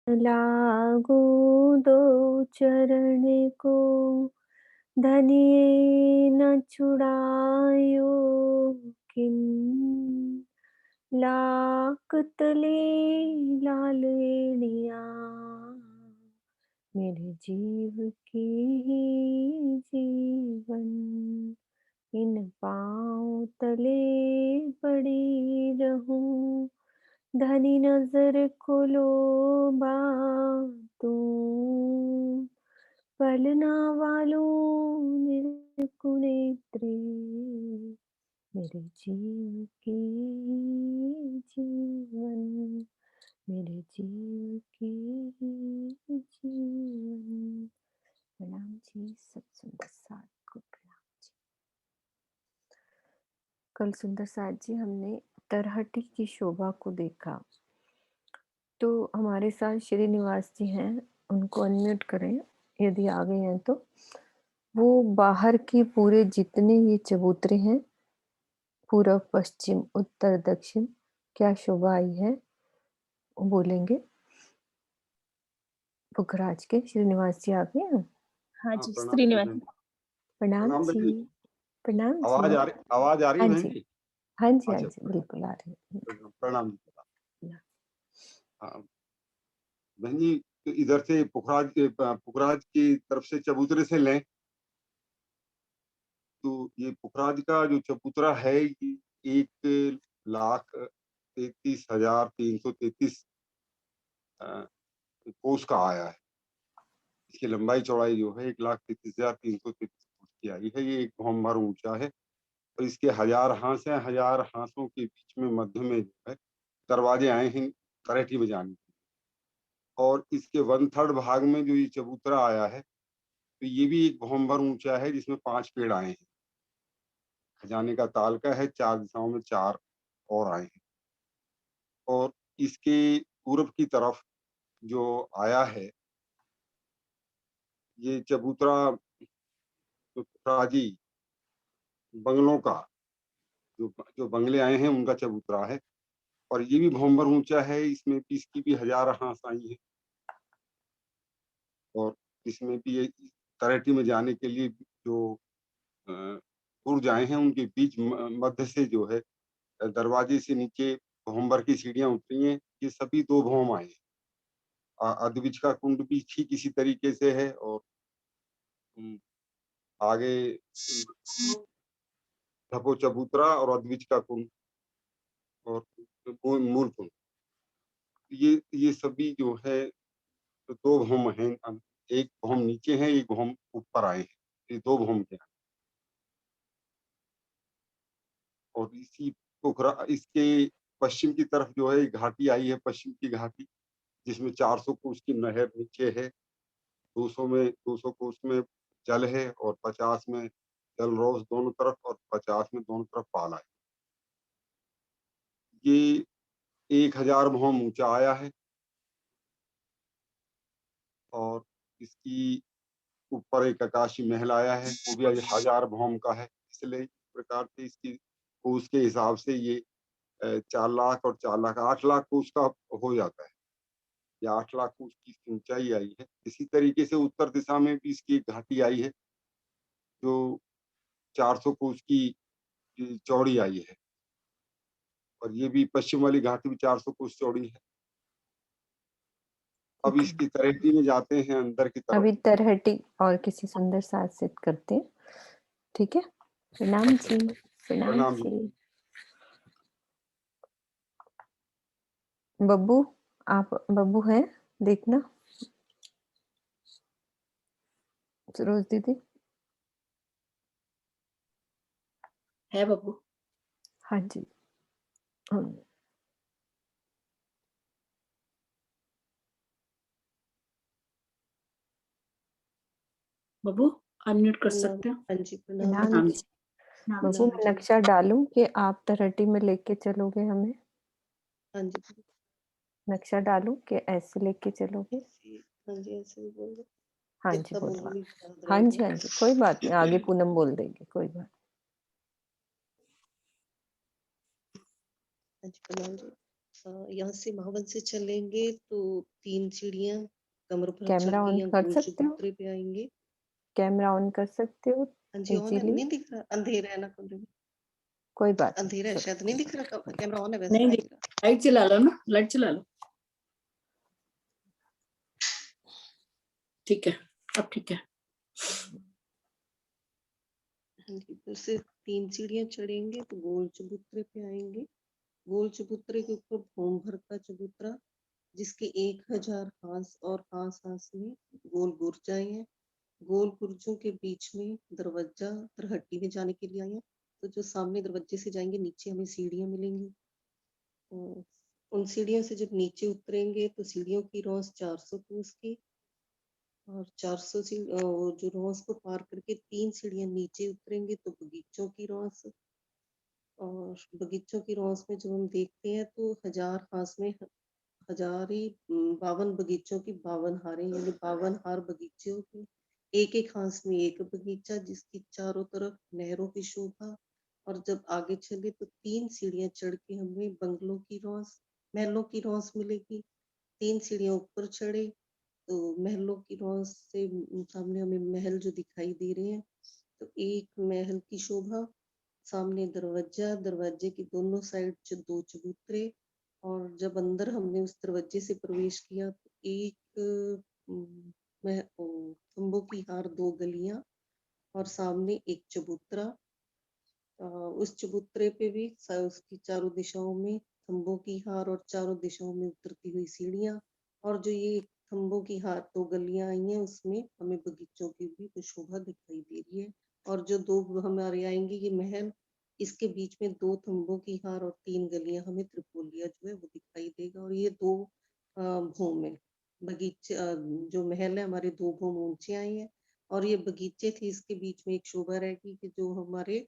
लागू दो चरण को, धनिये न छुड़ायो किन, लाख तले लालड़िया, मेरे जीव की ही जीवन, इन पाँव तले पड़ी रहूं, धनी नजर खोलो बातों, पलना वालों निर्कुनेत्री, मेरे जीव की जीवन, मेरे जीव की जीवन। प्रणाम जी, सब सुंदर साथ को प्रणाम जी। कल सुंदर साथ जी हमने तरहटी की शोभा को देखा, तो हमारे साथ श्रीनिवास जी हैं, उनको अनम्यूट करें यदि आ गए हैं तो। वो बाहर के पूरे जितने ये चबूतरे हैं, पूर्व पश्चिम उत्तर दक्षिण, क्या शोभा आई है वो बोलेंगे। पुखराज के श्रीनिवास जी आ गए हैं। हाँ जी, श्रीनिवास। प्रणाम जी। प्रणाम जी। आवाज आ रही हाँ है जी, जी? हाँ जी, हाँ अच्छा, जी, बिल्कुल आ रही है। प्रणाम जी। हाँ, बहन जी, तो इधर से पुखराज की तरफ से चबूतरे से लें तो ये पुखराज का जो चबूतरा है ये 1,33,333 कोस का आया है। इसकी लंबाई चौड़ाई जो है 1,33,333 कोस की आई है। ये 1 भौम भर ऊंचा है और इसके 1000 हांस हैं। 1000 हांसों के बीच में मध्य में जो है दरवाजे आए हैं तरेठी बजाने के। और इसके 1/3 भाग में जो ये चबूतरा आया है, तो ये भी 1 भौम भर ऊंचा है जिसमें 5 पेड़ आए हैं। खजाने का ताल का है, 4 दिशाओं में 4 और आए हैं। और इसके पूर्व की तरफ जो आया है, ये चबूतरा जो पुखराजी बंगलों का जो जो बंगले आए हैं उनका चबूतरा है और ये भी भौम भर ऊंचा है। इसमें भी इसकी भी 1000 हांस आई है और इसमें भी ये तरेठी में जाने के लिए जो बुर्ज आए हैं उनके बीच मध्य से जो है दरवाजे से नीचे भौम भर की सीढ़ियां उतरी हैं। ये सभी 2 भौम आए हैं। अद्विज का कुंड भी ठीक इसी तरीके से है और आगे ढपो चबूतरा और अद्विज का कुंड और मूल कुंड, ये सभी जो है तो 2 भौम हैं। 1 भौम नीचे है, 1 भौम ऊपर आए हैं। ये 2 भौम के हैं। और इसी पोखरा इसके पश्चिम की तरफ जो है घाटी आई है, पश्चिम की घाटी, जिसमें 400 कोस की नहर नीचे है। 200 कोस में जल है और 50 में जलरोष दोनों तरफ और 50 में दोनों तरफ पाला है। ये 1000 भौम ऊंचा आया है और इसकी ऊपर एक आकाशी महल आया है, वो भी 1000 भौम का है। इसलिए इस प्रकार से इसकी कोस के हिसाब से ये 4 लाख और 4 लाख 8 लाख कोस का हो जाता है। ये 8 लाख कोस की इसकी ऊंचाई आई है। इसी तरीके से उत्तर दिशा में भी इसकी एक घाटी आई है जो 400 कोस की चौड़ी आई है और ये भी पश्चिम वाली घाटी भी 400 कोस चौड़ी है। अब इसकी तरेठी में जाते हैं अंदर की तरफ। अभी तरहटी और किसी सुंदर साथ से करते हैं, ठीक है। प्रणाम जी। प्रणाम प्रणाम जी। जी। बब्बू, आप बब्बू हैं, देखना। सरोज दीदी है बब्बू। हाँ जी। बब्बू अनम्यूट कर सकते हो। हाँ जी, प्रणाम जी। बब्बू मैं जी। नक्शा डालूं कि आप तरहटी में लेके चलोगे हमें? हाँ जी, नक्शा डालूं कि ऐसे लेके चलोगे? हाँ जी, ऐसे ही बोल दो। हाँ जी जितना बोलवा। बोलोगी याद हाँ रहेगा। जी, हाँ जी, कोई बात नहीं, आगे पूनम बोल देगी, कोई बात। हाँ जी, प्रणाम जी। यहाँ से महावन से चलेंगे तो 3 सीढ़ियाँ कमरपुरा चढ़ कैमरा के ऑन यहाँ कर गोल सकते हो? चबूतरे पे आएंगे। कैमरा ऑन कर सकते हो हाँ जी, ऑन है, इजीली? नहीं दिख रहा, अंधेरा है ना कमरे में, कोई बात नहीं, अंधेरा है चलो शायद, कोई नहीं दिख बात रहा, नहीं। कैमरा ऑन है वैसे, नहीं नहीं दिख दिख रहा। लाइट चला लो ना, लाइट चला लो। ठीक है, अब ठीक है। हाँ जी, फिर से 3 सीढ़ियाँ चढ़ेंगे तो गोल चबूतरे पे आएंगे। गोल चबूतरे के ऊपर भोम भर का चबूतरा, जिसके 1000 हांस और हांस में गोल बुर्जाएं हैं। गोल बुर्जों के बीच में दरवाजा तरहट्टी में जाने के लिए आए हैं। तो जो सामने दरवाजे से जाएंगे नीचे हमें सीढ़ियां मिलेंगी। और उन सीढ़ियों से जब नीचे उतरेंगे तो सीढ़ियों की रौस 400 कोस की, और 400 जो रौस को पार करके 3 सीढ़ियां नीचे उतरेंगे तो बगीचों की रौस, और बगीचों की रौस में जब हम देखते हैं तो 1000 हांस में 52 बगीचों की 52 हारें, यानी 52 हार बगीचों की, एक एक हांस में एक बगीचा, जिसकी चारों तरफ नहरों की शोभा। और जब आगे चले तो 3 सीढ़ियां चढ़ के हमें बंगलों की रौस, महलों की रौस मिलेगी। 3 सीढ़ियां ऊपर चढ़े तो महलों की रौस से सामने हमें महल जो दिखाई दे रहे हैं, तो एक महल की शोभा, सामने दरवाजा, दरवाजे की दोनों साइड 2 चबूतरे। और जब अंदर हमने उस दरवाजे से प्रवेश किया तो एक खम्भों की हार 2 गलियां और सामने एक चबूतरा। उस चबूतरे पे भी उसकी चारों दिशाओं में खम्भों की हार और चारों दिशाओं में उतरती हुई सीढ़ियां। और जो ये खम्भों की हार 2 गलियां आई हैं उसमें हमें बगीचों की भी कुछ शोभा दिखाई दे रही है। और जो 2 हमारे आएंगे ये महल, इसके बीच में 2 खम्भों की हार और 3 गलियां हमें त्रिपोलिया जो है वो दिखाई देगा। और ये 2 भूम है बगीचे, जो महल है हमारे 2 भूम ऊंचे आए हैं। और ये बगीचे थे, इसके बीच में एक शोभा रहेगी कि जो हमारे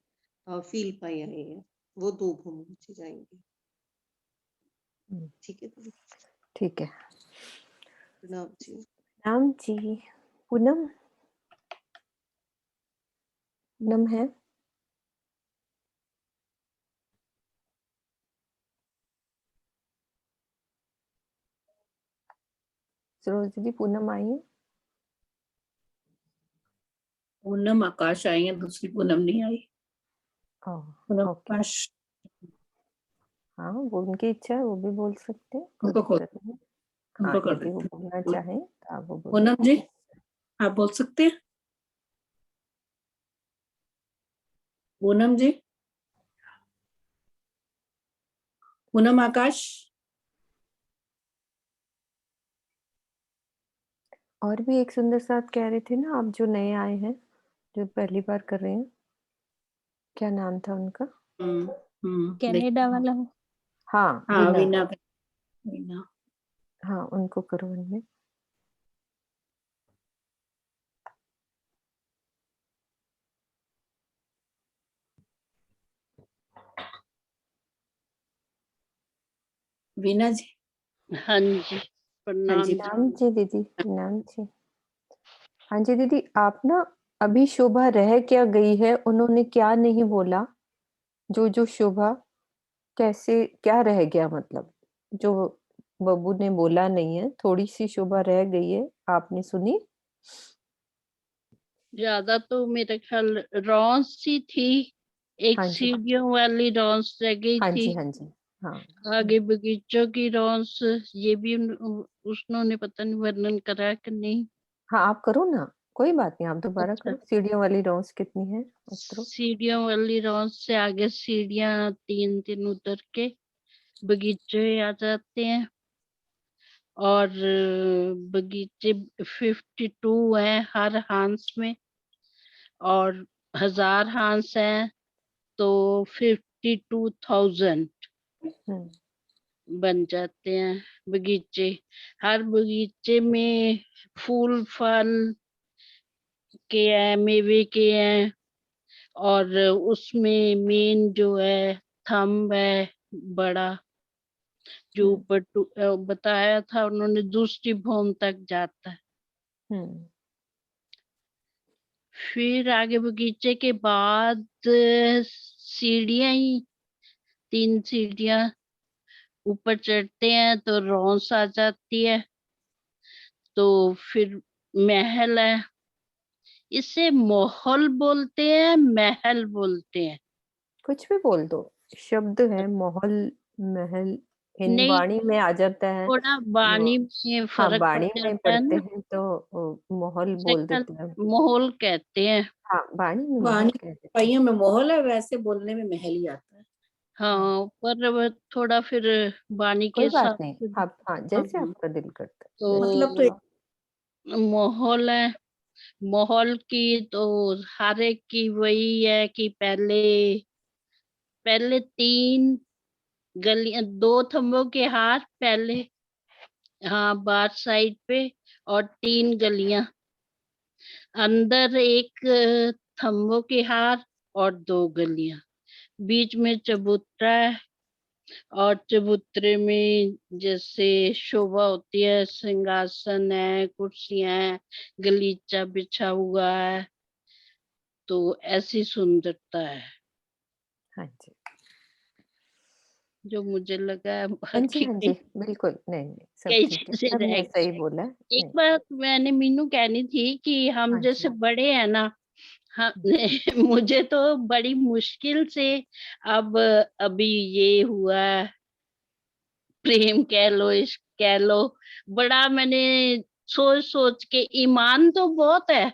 फील पाए आए हैं वो 2 भूम ऊंचे जाएंगे। ठीक है दीदी, ठीक है। प्रणाम जी। राम जी, पूनम, पूनम है? सरोज दीदी, पूनम आई है? पूनम आकाश आई है, दूसरी पूनम नहीं आई। पूनम ओके, आकाश, हाँ वो उनकी इच्छा है, वो भी बोल सकते हैं, कोई उनको खोल, दिक्कत नहीं है। हाँ, उनको कर यदि वो देते बोलना हैं। चाहें तो आप वो बोल पूनम सकते जी, हैं। आप बोल सकते हैं? पूनम जी, पूनम आकाश। और भी एक सुंदर साथ कह रहे थे ना आप, जो नए आए हैं, जो पहली बार कर रहे हैं, क्या नाम था उनका? कनाडा वाला। हाँ, हाँ, वीना। वीना, वीना। हाँ, उनको करो उनमें। वीना जी, हाँ जी, हाँ प्रणाम जी। जी। नाम जी दीदी, नाम जी। हाँ जी दीदी, आप ना, अभी शोभा रह क्या गई है, उन्होंने क्या नहीं बोला, जो जो शोभा कैसे क्या रह गया, मतलब जो बब्बू ने बोला नहीं है, थोड़ी सी शोभा रह गई है, आपने सुनी? ज्यादा तो मेरे ख्याल रॉन्स ही थी, एक हाँ जी, सीढ़ियों वाली रॉन्स रह गई हाँ थी, जी, हाँ जी, हाँ। आगे बगीचों की रॉन्स, ये भी उन्होंने पता नहीं वर्णन करा कि नहीं। हाँ, आप करो ना, कोई बात नहीं, आप दोबारा अच्छा, करो। सीढ़ियों वाली रोज कितनी है, उतरो। सीढ़ियों वाली रॉन्स से आगे सीढ़ियां 3 उतर के बगीचे आ जाते हैं। और बगीचे 52 हैं हर हांस में, और 1000 हांस हैं तो 52,000 हम्म, बन जाते हैं बगीचे। हर बगीचे में फूल फल के हैं, मेवे के हैं, और उसमें मेन जो है थंब है बड़ा, जो ऊपर बताया था उन्होंने, दूसरी भूम तक जाता है। हम्म, फिर आगे बगीचे के बाद सीढ़ियां ही, 3 सीढ़ियां ऊपर चढ़ते हैं तो रौंस आ जाती है, तो फिर महल है। इसे महल बोलते हैं, महल बोलते हैं? कुछ भी बोल दो, शब्द है महल, महल, इन नहीं, वाणी में आ जाता है। थोड़ा वो वाणी में हाँ, फर्क पड़ वाणी में जाता है पढ़ते ना। हैं तो महल मेरे बोल ख्याल देते हैं। माहौल कहते हैं। हाँ, वाणी में महल वाणी कह देते हैं। पाइयों में मोहल है, वैसे बोलने में महल ही आता है। हाँ, पर वो थोड़ा फिर वाणी के कोई बात हिसाब नहीं, से। आप हाँ, जैसे हाँ, आपका दिल करता है वैसे मतलब तो तो आप। माहौल है। माहौल की तो हर एक की वही है कि पहले पहले 3 गलियां, 2 थंबों के हाथ पहले, हाँ, बाहर साइड पे, और 3 गलियां अंदर, एक थंबों के हार और 2 गलियां, बीच में चबूतरा है। और चबूतरे में जैसे शोभा होती है, सिंहासन है, कुर्सियां है, गलीचा बिछा हुआ है, तो ऐसी सुंदरता है हाँ जी, जो मुझे लगा है। हाँ जी, बाकी हाँ जी, कई बिल्कुल, नहीं, सब कई ठीक है, चीजें रह सबने गई सही है। बोला है, एक नहीं, बात मैंने मीनू कहनी थी कि हम हाँ जी, जैसे बड़े हैं ना, हाँ, हुँ, मुझे तो बड़ी मुश्किल से अब अभी ये हुआ, प्रेम कह लो, इश्क कह लो, बड़ा मैंने सोच सोच के, ईमान तो बहुत है,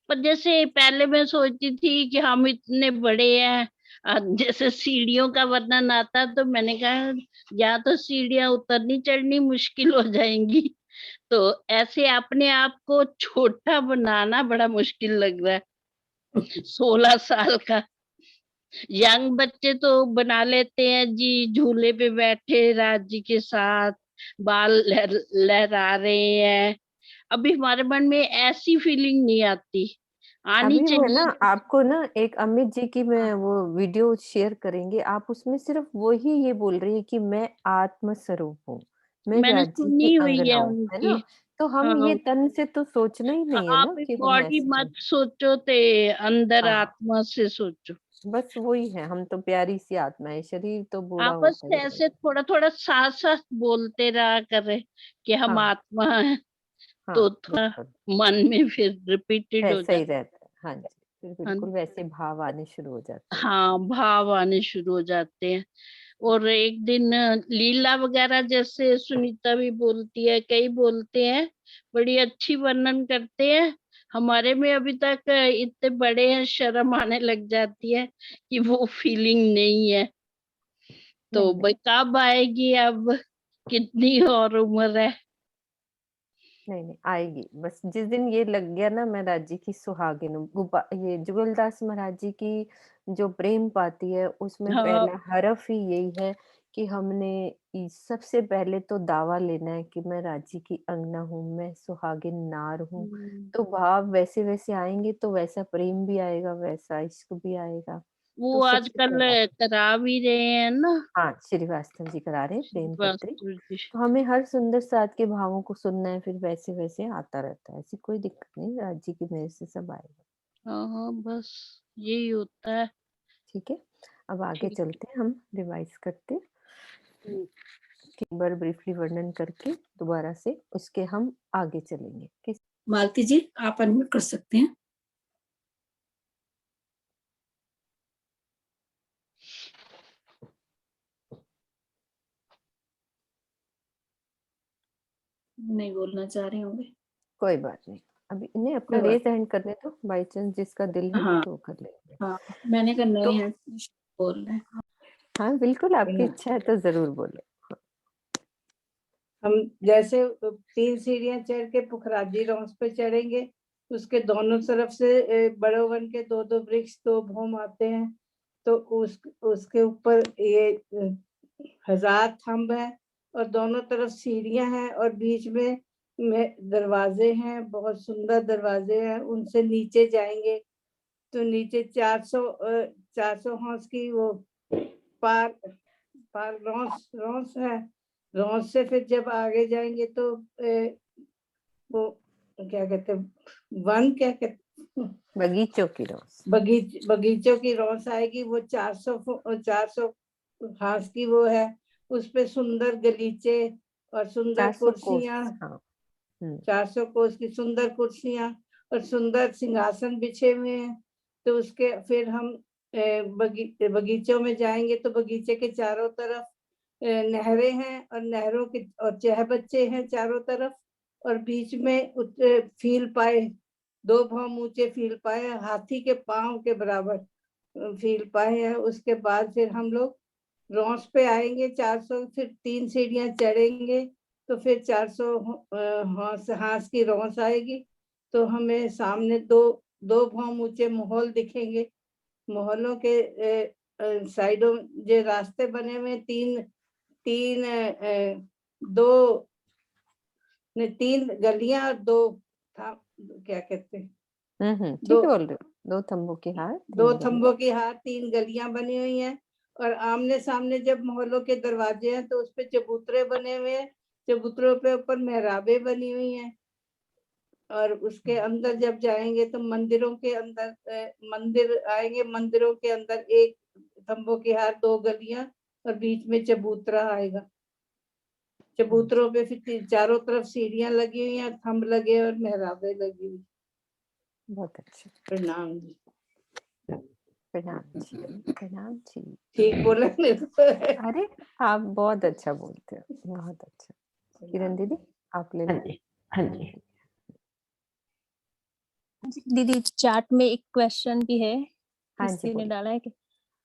पर जैसे पहले मैं सोचती थी कि हम इतने बड़े हैं, जैसे सीढ़ियों का वर्णन आता, तो मैंने कहा या तो सीढ़ियां उतरनी चढ़नी मुश्किल हो जाएंगी, तो ऐसे अपने आप को छोटा बनाना बड़ा मुश्किल लग रहा है। 16 साल का यंग बच्चे तो बना लेते हैं जी, झूले पे बैठे राज जी के साथ, बाल लहरा रहे हैं। अभी हमारे मन में ऐसी फीलिंग नहीं आती, आनी अभी वो है ना, चाहिए। आपको ना एक अमित जी की मैं वो वीडियो शेयर करेंगे, आप उसमें सिर्फ वही ये बोल रही है कि मैं आत्म स्वरूप हूँ, मैं मैंने राज्य की सुनी हुई अंगना है हूँ, है उनकी। ना? तो हम ये हाँ, तन से तो सोचना ही नहीं है आप ना एक कि हम बॉडी ऐसे मत चल। सोचो, ते अंदर हाँ, आत्मा से सोचो। बस वही है, हम तो प्यारी सी आत्मा है, शरीर तो बूढ़ा आपस होता में ही ऐसे रहेगा। थोड़ा थोड़ा साथ साथ बोलते रहा करे कि हम हाँ, आत्मा है, हाँ, तो थोड़ा बिल्कुल, मन में फिर रिपीटेड हो वैसा ही जाता रहता है। हाँ जी, फिर है। बिल्कुल वैसे भाव आने शुरू हो जाते हैं। हाँ, भाव आने शुरू हो जाते हैं। और एक दिन लीला वगैरह जैसे सुनीता भी बोलती है, कई बोलते हैं, बड़ी अच्छी वर्णन करते हैं। हमारे में अभी तक इतने बड़े हैं, शर्म आने लग जाती है कि वो फीलिंग नहीं है। तो नहीं, नहीं। भाई कब आएगी अब, कितनी और उम्र है। नहीं, नहीं, आएगी। बस जिस दिन ये लग गया ना मैं राज्य की सुहागिन हूँ, ये जुगलदास महाराज जी की जो प्रेम पाती है, उसमें हाँ। पहला हरफ ही यही है कि हमने सबसे पहले तो दावा लेना है कि मैं राज्य की अंगना हूँ, मैं सुहागिन नार हूँ। तो भाव वैसे वैसे आएंगे तो वैसा प्रेम भी आएगा, वैसा इश्क भी आएगा। तो वो सबसे आजकल पहला करा भी रहे हैं ना, हाँ, श्रीवास्तव जी करा रहे हैं प्रेम पत्री। वास्तु जी। तो हमें हर सुंदर साथ के भावों को सुनना है, फिर वैसे-वैसे आता रहता है। ऐसी कोई दिक्कत नहीं, राज्य की मेहर से सब आएगा। हाँ हाँ, बस यही होता है। ठीक है? अब आगे ठीक। चलते हैं, हम रिवाइज़ करते हैं। एक बार ब्रीफली वर्णन करके दोबारा से उसके हम आगे चलेंगे। किस मालती जी, आप अनम्यूट कर सकते हैं। नहीं बोलना चाह रहे होंगे। कोई बात नहीं। अभी नहीं अपना कोई बात। रेज़ हैंड करने दो, बाय चांस जिसका दिल है हाँ तो कर लेंगे। हाँ, मैंने कहा तो नए हैं, बोल रहे हैं। हाँ, बिल्कुल आपकी हाँ, इच्छा है तो ज़रूर बोलो। हम जैसे 3 सीढ़ियां चढ़ के पुखराजी रॉस पे चढ़ेंगे, उसके दोनों तरफ से बड़े वन के 2-2 वृक्ष, 2 भौम आते हैं, तो उसके ऊपर ये 1000 थंब है और दोनों तरफ सीढ़ियां हैं और बीच में दरवाजे हैं, बहुत सुंदर दरवाजे हैं। उनसे नीचे जाएंगे तो नीचे 400 हांस की वो पार पार रॉस है। रॉस से फिर जब आगे जाएंगे तो वो क्या कहते हैं, वन क्या कहते, बगीचों की रोज़। बगीचों की रॉस आएगी। वो 400 घास की वो है उस पे सुंदर गलीचे और सुंदर 400 कोस, कुर्सियां, हाँ। 400 कोस की सुंदर कुर्सियां और सुंदर सिंहासन बिछे हुए हैं। तो उसके फिर हम बगीचों में जाएंगे तो बगीचे के चारों तरफ नहरें हैं और नहरों के और चहबच्चे हैं चारों तरफ, और बीच में फील पाए, 2 भौम ऊंचे फील पाए, हाथी के पांव के बराबर फील पाए हैं। उसके बाद फिर हम लोग रॉस पे आएंगे 400, फिर 3 सीढ़ियां चढ़ेंगे तो फिर 400 हांस की रॉस आएगी। तो हमें सामने दो भौम ऊंचे महल दिखेंगे। महलों के साइडों जो रास्ते बने हुए, तीन गलियां और 2 क्या कहते हैं, ठीक है बोल रहे हो, 2 थंबों की हार, 2 थंबों की हार, 3 गलियां बनी हुई हैं। और आमने सामने जब महलों के दरवाजे हैं तो उस पे चबूतरे बने हुए हैं, चबूतरों पे ऊपर मेहराबे बनी हुई हैं। और उसके अंदर जब जाएंगे तो मंदिरों के अंदर मंदिर आएंगे, मंदिरों के अंदर 1 थंबों की हार, 2 गलियां और बीच में चबूतरा आएगा। चबूतरों पे फिर चारों तरफ सीढ़ियां लगी हुई हैं, थंब लगे और मेहराबे लगी हुई। बहुत अच्छा। प्रणाम जी। प्रणाम जी, प्रणाम जी। ठीक बोला नहीं तो? अरे आप बहुत अच्छा बोलते हो, बहुत अच्छा। किरण दीदी आप ले लो। हाँ जी, हाँ जी। दीदी चार्ट में एक क्वेश्चन भी है, हाँ जी, किसी ने बोलिए। डाला है कि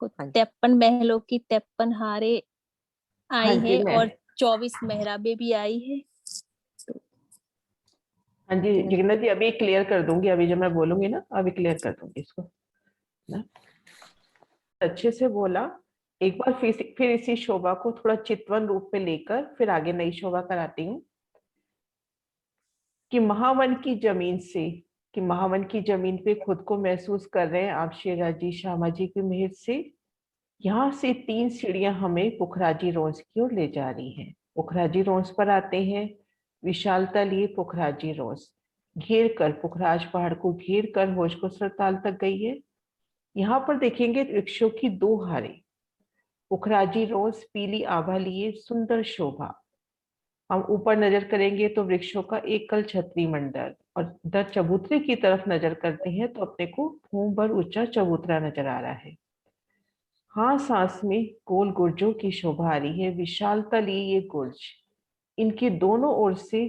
हाँ जी। 53 महलों की 53 हारें आई हाँ जी, है मैं और 24 मेहराबें भी आई है। हाँ जी जगन्नाथ जी, अभी क्लियर कर दूंगी, अभी जब मैं बोलूंगी ना अभी क्लियर कर दूंगी इसको ना। अच्छे से बोला। एक बार फिर इसी शोभा को थोड़ा चितवन रूप में लेकर फिर आगे नई शोभा कराती हूँ कि महावन की जमीन से, कि महावन की जमीन पे खुद को महसूस कर रहे हैं आप शेराजी श्यामा जी की मेहर से। यहाँ से 3 सीढ़ियां हमें पुखराजी रोंस की ओर ले जा रही हैं। पुखराजी रोंस पर आते हैं, विशालता लिए पुखराजी रोंस घेर कर, पुखराज पहाड़ को घेर कर होश को सरताल तक गई है। यहाँ पर देखेंगे वृक्षों की 2 हारें, पुखराजी रोंस पीली आभा लिए सुंदर शोभा। हम ऊपर नजर करेंगे तो वृक्षों का एक कल छतरी मंडल, और इधर चबूतरे की तरफ नजर करते हैं तो अपने को भूम भर ऊंचा चबूतरा नजर आ रहा है। हाँ, सांस में गोल गुर्जों की शोभा आ रही है, विशालता लिए ये गुर्ज इनके दोनों ओर से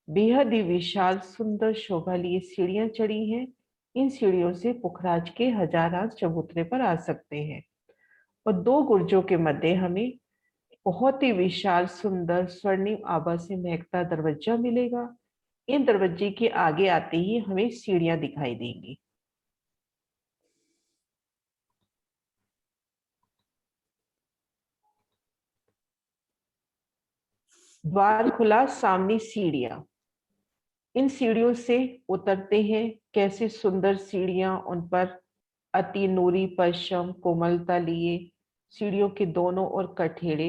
बेहद ही विशाल सुंदर शोभा लिए सीढ़ियां चढ़ी हैं। इन सीढ़ियों से पुखराज के हजारात चबूतरे पर आ सकते हैं, और 2 गुर्जों के मध्य हमें बहुत ही विशाल सुंदर स्वर्णिम आभा से महकता दरवाजा मिलेगा। इन दरवाजे के आगे आते ही हमें सीढ़ियां दिखाई देंगी। द्वार खुला, सामने सीढ़ियां। इन सीढ़ियों से उतरते हैं, कैसे सुंदर सीढ़ियां, उन पर अति नूरी पश्चिम कोमलता लिए सीढ़ियों के दोनों ओर कठेड़े।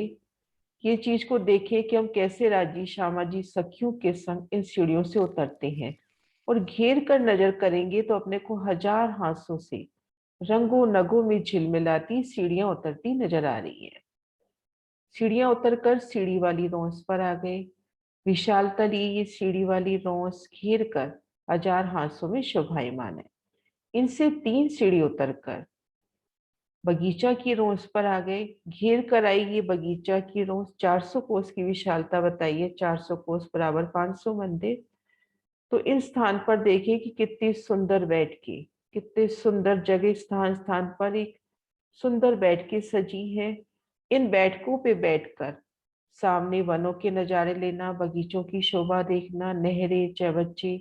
ये चीज को देखें कि हम कैसे राजी श्यामा जी सखियों के संग इन सीढ़ियों से उतरते हैं, और घेर कर नजर करेंगे तो अपने को हजार हाथों से रंगों नगों में झिलमिलाती सीढ़ियां उतरती नजर आ रही है। सीढ़ियां उतरकर सीढ़ी वाली रोंस पर आ गए। विशालता लिए ये सीढ़ी वाली रोंस घेर कर हजार हाथों में शोभायमान है। इनसे 3 सीढ़ी उतरकर बगीचा की रोंस पर आ गए। घेर कर आई ये बगीचा की रोंस, 400 कोस की विशालता बताइए, 400 कोस बराबर 500 मंदिर। तो इन स्थान पर देखिए कि कितनी सुंदर बैठकें, कितने सुंदर जगह स्थान स्थान पर एक सुंदर बैठकें सजी है। इन बैठकों पे बैठकर सामने वनों के नजारे लेना, बगीचों की शोभा देखना, नहरें, चहबच्चे,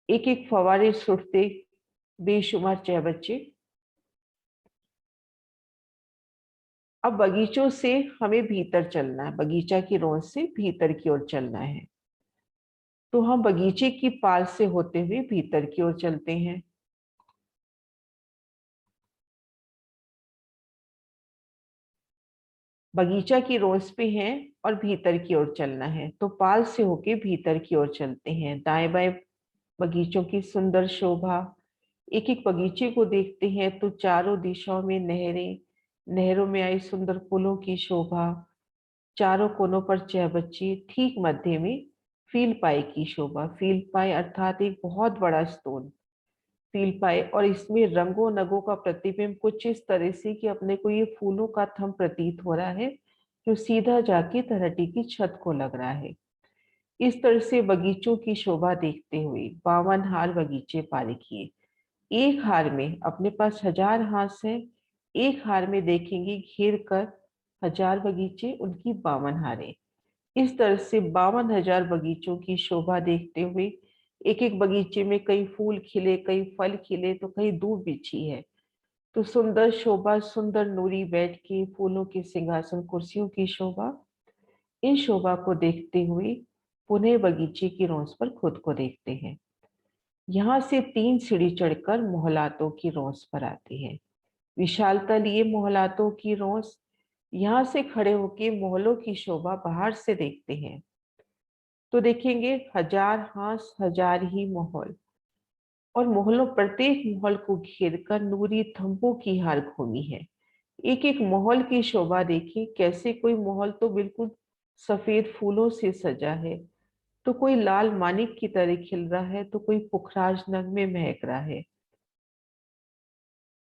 एक एक फवारे सुटते बेशुमार चहबच्चे। अब बगीचों से हमें भीतर चलना है, बगीचा की रोंस से भीतर की ओर चलना है। तो हम बगीचे की पाल से होते हुए भीतर की ओर चलते हैं। बगीचा की रोंस पे हैं और भीतर की ओर चलना है, तो पाल से होके भीतर की ओर चलते हैं। दाएं बाएं बगीचों की सुंदर शोभा, एक एक बगीचे को देखते हैं तो चारों दिशाओं में नहरें, नहरों में आई सुंदर पुलों की शोभा, चारों कोनों पर 6 बच्चे, ठीक मध्य में फील पाए की शोभा। फील पाए अर्थात एक बहुत बड़ा स्टोन फील पाए, और इसमें रंगों नगों का प्रतिबिंब कुछ इस तरह से कि अपने को ये फूलों का थम प्रतीत हो रहा है जो सीधा जाके तलहटी की छत को लग रहा है। इस तरह से बगीचों की शोभा देखते हुए 52 हार बगीचे पार किए। एक हार में अपने पास 1000 हाथ है, एक हार में देखेंगे घेर कर 1000 बगीचे, उनकी 52 हारें। इस तरह से 52,000 बगीचों की शोभा देखते हुए एक एक बगीचे में कई फूल खिले, कई फल खिले, तो कहीं धूप बिछी है। तो सुंदर शोभा, सुंदर नूरी बैठ के फूलों के सिंहासन कुर्सियों की शोभा। इन शोभा को देखते हुए पुनः बगीचे की रौस पर खुद को देखते हैं। यहाँ से 3 सीढ़ी चढ़कर मोहलातों की रौस पर आते हैं। विशालता लिए मोहलातों की रौस। यहाँ से खड़े होके मोहलों की शोभा बाहर से देखते हैं तो देखेंगे 1000 हांस, 1000 ही मोहल, और मोहलों प्रत्येक मोहल को घेर कर नूरी थंबों की हार घूमी है। एक एक मोहल की शोभा देखिए, कैसे कोई मोहल तो बिल्कुल सफेद फूलों से सजा है, तो कोई लाल मानिक की तरह खिल रहा है, तो कोई पुखराज नग में महक रहा है।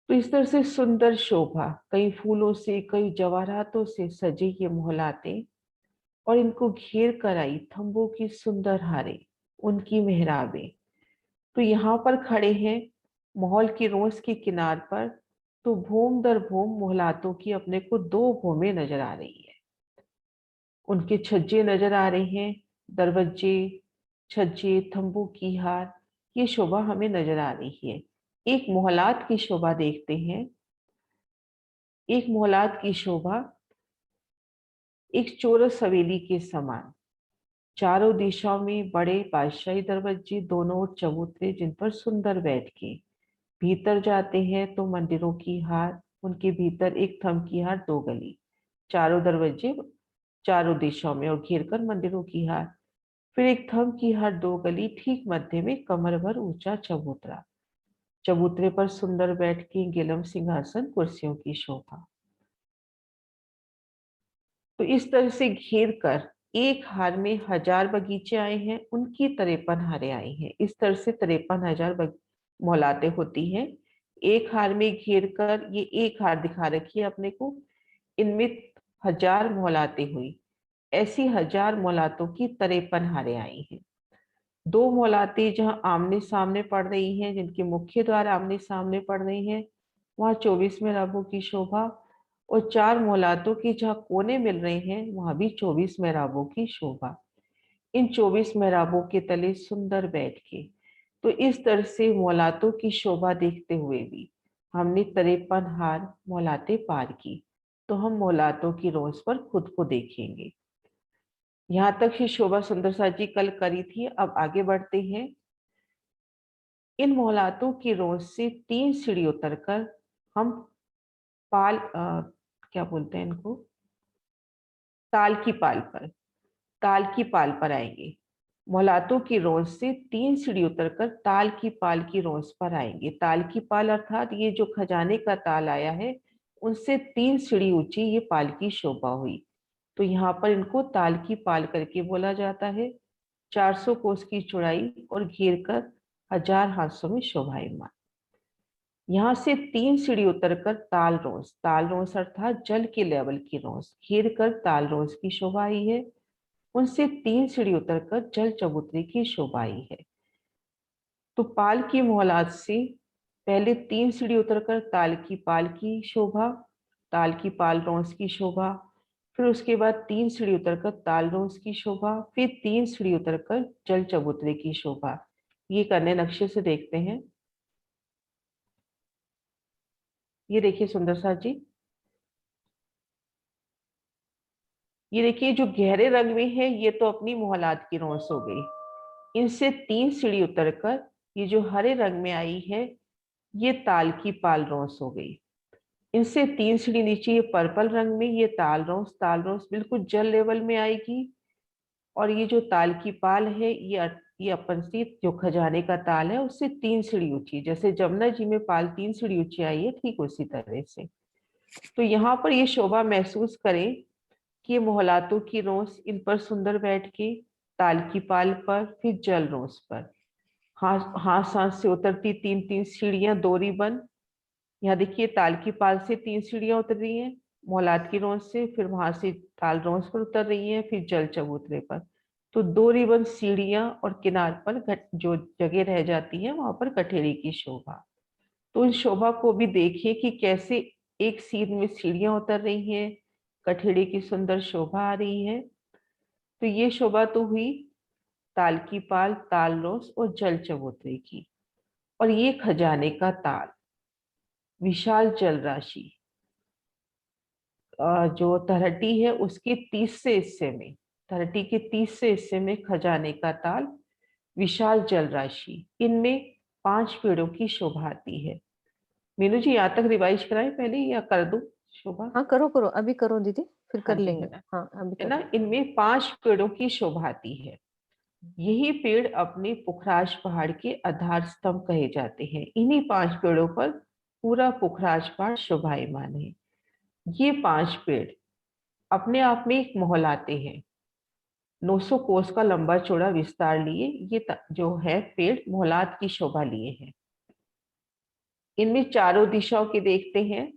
तो इस तरह से सुंदर शोभा, कई फूलों से, कई जवाहरातों से सजे ये मोहलाते, और इनको घेर कर आई थंबों की सुंदर हारें, उनकी मेहराबें। तो यहाँ पर खड़े हैं मोहल की रोस के किनार पर, तो भूम दर भूम मोहलातों की अपने को 2 भूमें नजर आ रही है। उनके छज्जे नजर आ रहे हैं, दरवाजे, छज्जे, थंबों की हार, ये शोभा हमें नजर आ रही है। एक मोहलात की शोभा देखते हैं। एक मोहलात की शोभा एक चौरस हवेली के समान, चारों दिशाओं में बड़े बादशाही दरवाजे, दोनों ओर चबूतरे जिन पर सुंदर बैठ के भीतर जाते हैं तो मंदिरों की हार, उनके भीतर एक थम की हार, 2 गली, चारों दरवाजे चारों दिशाओं में, और घेर कर मंदिरों की हार, फिर एक थम की हार, 2 गली, ठीक मध्य में कमर भर ऊंचा चबूतरा, चबूतरे पर सुंदर बैठ के गिलम सिंहासन कुर्सियों की शोभा। तो इस तरह से घेर कर एक हार में 1000 बगीचे आए हैं, उनकी 53 हारें आई हैं। इस तरह से 53,000 मोहलाते होती हैं। एक हार में घेर कर ये एक हार दिखा रखी है अपने को, इनमें 1000 मोहलाते हुई, ऐसी 1000 मोहलातों की 53 हारें आई हैं। 2 मोहलाते जहां आमने सामने पड़ रही हैं, जिनके मुख्य द्वार आमने सामने पड़ रही हैं, वहां 24 मेहराबों की शोभा, और 4 मोहलातों की जहाँ कोने मिल रहे हैं वहां भी 24 मेहराबों की शोभा। इन 24 मेहराबों के तले सुंदर बैठ के, तो इस तरह से मोहलातों की शोभा देखते हुए भी हमने 53 हार मोहलाते पार की। तो हम मोहलातों की रोज पर खुद को देखेंगे। यहाँ तक ही शोभा सुंदर सा जी कल करी थी। अब आगे बढ़ते हैं। इन मोहलातों की रोज से 3 सीढ़ी उतरकर हम क्या बोलते हैं इनको, ताल की पाल पर आएंगे। मोहलातों की रोज से 3 सीढ़ी उतरकर ताल की पाल की रोज पर आएंगे। ताल की पाल अर्थात ये जो खजाने का ताल आया है, उनसे 3 सीढ़ी ऊंची ये पाल की शोभा हुई, तो यहाँ पर इनको ताल की पाल करके बोला जाता है। 400 कोस की चौड़ाई और घेर कर 1000 हाथों में शोभायमान। यहाँ से 3 सीढ़ी उतरकर ताल रोस अर्थात जल के लेवल की रोस, घेर कर ताल रोस की शोभा आई है। उनसे 3 सीढ़ी उतरकर जल चबूतरे की शोभा आई है। तो पाल की मोहलात से पहले 3 सीढ़ी उतरकर ताल की पाल की शोभा, ताल की पाल रोस की शोभा, फिर उसके बाद 3 सीढ़ी उतरकर ताल रोस की शोभा, फिर 3 सीढ़ी उतरकर जल चबूतरे की शोभा। ये करने नक्शे से देखते हैं। ये देखिए सुंदर सा जी, ये देखिए जो गहरे रंग में है ये तो अपनी मोहलात की रोस हो गई। इनसे 3 सीढ़ी उतरकर ये जो हरे रंग में आई है ये ताल की पाल रोस हो गई। इनसे 3 सीढ़ी नीचे ये पर्पल रंग में ये ताल रोस बिल्कुल जल लेवल में आएगी। और ये जो ताल की पाल है ये अपन सी जो खजाने का ताल है उससे 3 सीढ़ी ऊंची, जैसे जमुना जी में पाल 3 सीढ़ी ऊंची आई है, ठीक उसी तरह से। तो यहाँ पर ये शोभा महसूस करें कि ये मोहलातों की रोस इन पर सुंदर बैठ के ताल की पाल पर, फिर जल रोस पर हाथ सांस से उतरती 3-3 सीढ़ियां दोरी बन। यहाँ देखिए ताल की पाल से 3 सीढ़ियां उतर रही हैं मोहलात की रोस से, फिर वहां से ताल रोस पर उतर रही है, फिर जल चबूतरे पर। तो 2 रिबन सीढ़ियां और किनार पर जो जगह रह जाती है वहां पर कठेरी की शोभा। तो इस शोभा को भी देखिए कि कैसे एक सीध में सीढ़ियां उतर रही हैं, कठेरी की सुंदर शोभा आ रही है। तो ये शोभा तो हुई ताल की पाल, ताल रोस और जल चबूतरे की। और ये खजाने का ताल, विशाल जल राशि जो तरहटी है उसके 30 हिस्से में, तरहटी के 30 हिस्से में खजाने का ताल, विशाल जल राशि, इनमें 5 पेड़ों की शोभा आती है। मीनू जी यहाँ तक रिवाइज कराएं पहले या कर दूं शोभा? हाँ करो करो, अभी करो दीदी, फिर हाँ कर जी, लेंगे। है ना, हाँ अभी है कर। ना। इनमें 5 पेड़ों की शोभा आती है। यही पेड़ अपने पुखराज पहाड़ के आधार स्तंभ कहे जाते हैं। इन्हीं 5 पेड़ों पर पूरा पुखराज पहाड़ शोभायमान है। ये 5 पेड़ अपने आप में एक मोहलाते हैं, 900 कोस का लंबा चौड़ा विस्तार लिए ये जो है पेड़ मोहलात की शोभा लिए हैं। इनमें चारों दिशाओं के देखते हैं।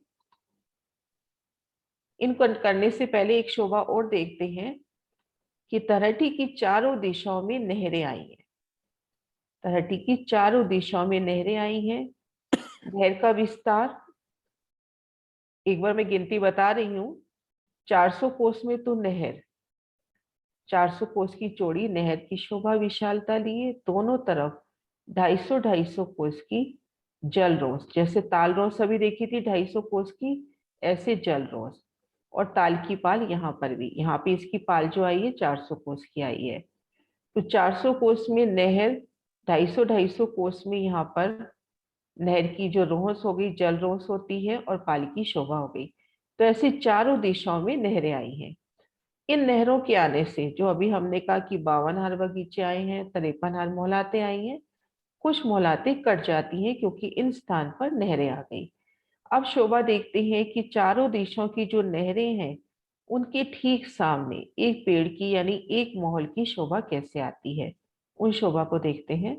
इनको करने से पहले एक शोभा और देखते हैं कि तरहटी की चारों दिशाओं में नहरें आई हैं। तरहटी की चारों दिशाओं में नहरें आई हैं। नहर का विस्तार एक बार मैं गिनती बता रही हूँ, 400 कोस में तो नहर, 400 कोस की चौड़ी नहर की शोभा विशालता लिए, दोनों तरफ 250-250 कोस की जल रोस, जैसे ताल रोस अभी देखी थी 250 कोस की, ऐसे जल रोस। और ताल की पाल यहाँ पर भी, यहाँ पे इसकी पाल जो आई है 400 कोस की आई है। तो 400 कोस में नहर, 250-250 कोस में यहाँ पर नहर की जो रोहस हो गई, जल रोहस होती है, और पाल की शोभा हो गई। तो ऐसे चारों दिशाओं में नहरें आई हैं। इन नहरों के आने से जो अभी हमने कहा कि 52 हार बगीचे आए हैं, 53 हार मोहलाते आई हैं, कुछ मोहलाते कट जाती हैं क्योंकि इन स्थान पर नहरें आ गई। अब शोभा देखते हैं कि चारों दिशाओं की जो नहरें हैं उनके ठीक सामने एक पेड़ की यानी एक महल की शोभा कैसे आती है। उन शोभा को देखते हैं,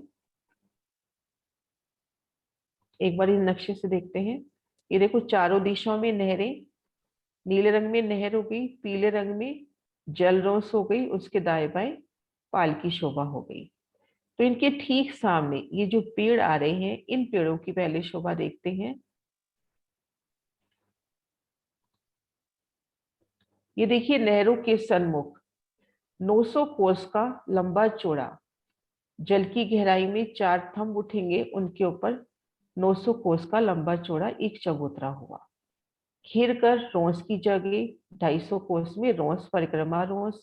एक बार इस नक्शे से देखते हैं। ये देखो चारों दिशाओं में नहरें, नीले रंग में नहर हो गई, पीले रंग में जल रोस हो गई, उसके दाएं बाएं पाल की शोभा हो गई। तो इनके ठीक सामने ये जो पेड़ आ रहे हैं, इन पेड़ों की पहले शोभा देखते हैं। ये देखिए नहरों के सन्मुख 900 कोस का लंबा चौड़ा, जल की गहराई में 4 थंब उठेंगे, उनके ऊपर 900 कोस का लंबा चौड़ा एक चबूतरा हुआ। घेर कर रोंस की जगह 250 कोस में रोंस परिक्रमा रोंस,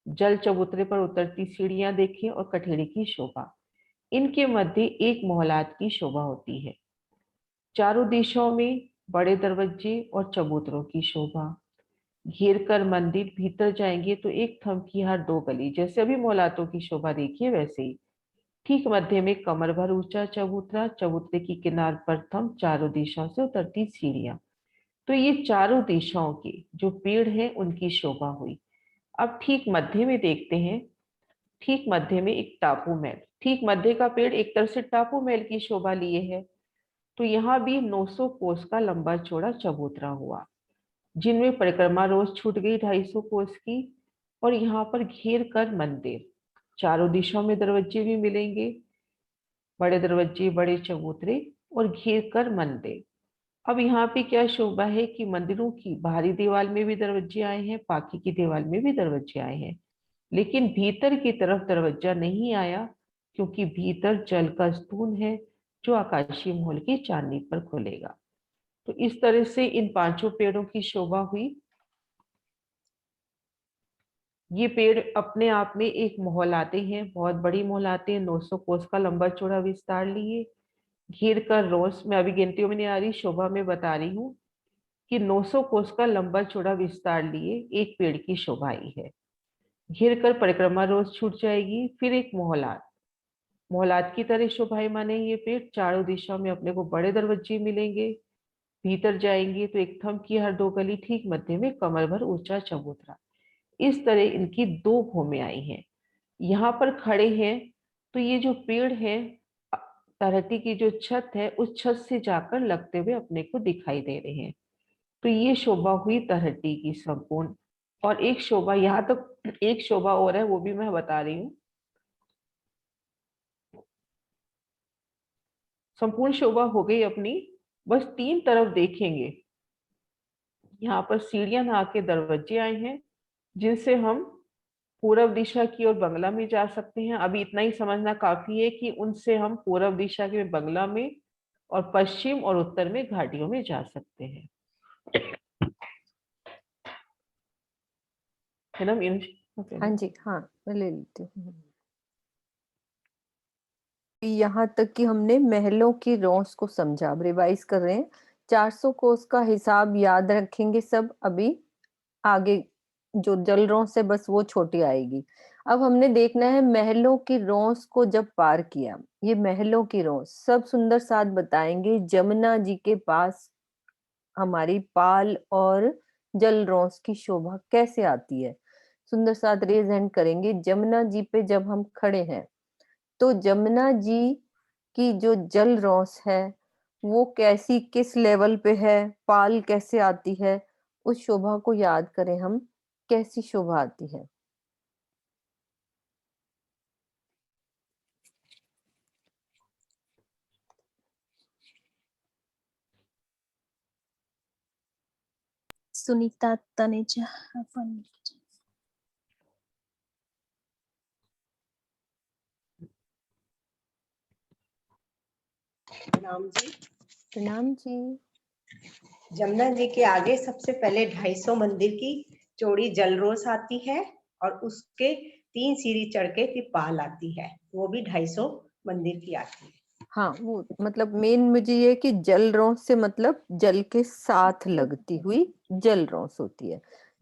जल चबूतरे पर उतरती सीढ़ियां देखें और कठेरी की शोभा। इनके मध्य एक मोहलात की शोभा होती है। चारों दिशाओं में बड़े दरवाजे और चबूतरों की शोभा। घेर कर मंदिर भीतर जाएंगे तो एक थंब की हर 2 गली, जैसे अभी मोहलातों की शोभा देखिए वैसे ही। ठीक मध्य में कमर भर ऊंचा चबूतरा, चबूतरे की किनार पर थंब, चारों दिशाओं से उतरती सीढ़ियां। तो ये चारों दिशाओं के जो पेड़ हैं उनकी शोभा हुई। अब ठीक मध्य में देखते हैं, ठीक मध्य में एक टापू महल, ठीक मध्य का पेड़ एक तरह से टापू महल की शोभा लिए है। तो यहाँ भी 900 कोस का लंबा चौड़ा चबूतरा हुआ, जिनमें परिक्रमा रोज छूट गई 250 कोस की। और यहाँ पर घेर कर मंदिर, चारों दिशाओं में दरवाजे भी मिलेंगे, बड़े दरवाजे, बड़े चबूतरे और घेर कर मंदिर। अब यहाँ पे क्या शोभा है कि मंदिरों की बाहरी दीवार में भी दरवाजे आए हैं, बाकी की दीवार में भी दरवाजे आए हैं, लेकिन भीतर की तरफ दरवाजा नहीं आया क्योंकि भीतर जल का स्तून है जो आकाशीय महल की चांदनी पर खुलेगा। तो इस तरह से इन 5 पेड़ों की शोभा हुई। ये पेड़ अपने आप में एक मोहलाते हैं, बहुत बड़ी मोहलाते हैं, 900 कोस का लंबा चौड़ा विस्तार लिए। घेर कर रोस, मैं अभी गिनतियों में नहीं आ रही, शोभा में बता रही हूँ कि 900 कोस का लंबा चौड़ा विस्तार लिए एक पेड़ की शोभा आई है। घेर कर परिक्रमा रोज छूट जाएगी, फिर एक मोहलात, मोहलात की तरह शोभायमान है ये पेड़। चारों दिशाओं में अपने को बड़े दरवाजे मिलेंगे, भीतर जाएंगे तो एक थंब की हर 2 गली, ठीक मध्य में कमर भर ऊंचा चबूतरा। इस तरह इनकी 2 भौमें आई हैं। यहाँ पर खड़े हैं तो ये जो पेड़ है तरहटी की जो छत है उस छत से जाकर लगते हुए अपने को दिखाई दे रहे हैं। तो ये शोभा हुई तरहटी की संपूर्ण। और एक शोभा, यहाँ तक एक शोभा और है, वो भी मैं बता रही हूँ। संपूर्ण शोभा हो गई अपनी। बस 3 तरफ देखेंगे, यहाँ पर सीढ़ियां नहा के दरवाजे आए हैं जिनसे हम पूर्व दिशा की ओर बंगला में जा सकते हैं। अभी इतना ही समझना काफी है कि उनसे हम पूर्व दिशा के बंगला में और पश्चिम और उत्तर में घाटियों में जा सकते हैं। है ना मीनू? हाँ जी, हाँ मैं ले लेती हूँ। यहाँ तक कि हमने महलों की रौस को समझा। अब रिवाइज कर रहे हैं। 400 कोस का हिसाब याद रखेंगे सब। अभी आगे जो जल रौस है बस वो छोटी आएगी। अब हमने देखना है महलों की रौस को जब पार किया। ये महलों की रौस सब सुंदर साथ बताएंगे। जमुना जी के पास हमारी पाल और जल रौस की शोभा कैसे आती है। सुंदर साथ रेज हैंड करेंगे। जमुना जी पे जब हम खड़े हैं तो जमुना जी की जो जल रौस है वो कैसी, किस लेवल पे है, पाल कैसे आती है, उस शोभा को याद करें हम। कैसी शोभा आती है। सुनीता तनेजा अपन। प्रणाम जी। प्रणाम जी। जमुना जी के आगे सबसे पहले 250 मंदिर की चौड़ी जलरोस आती है और उसके 3 सीढ़ी चढ़ के फिर पाल आती है, वो भी 250 मंदिर की आती है। हाँ, वो मतलब मेन मुझे ये कि जल रौस से मतलब जल के साथ लगती हुई जल रौस होती है।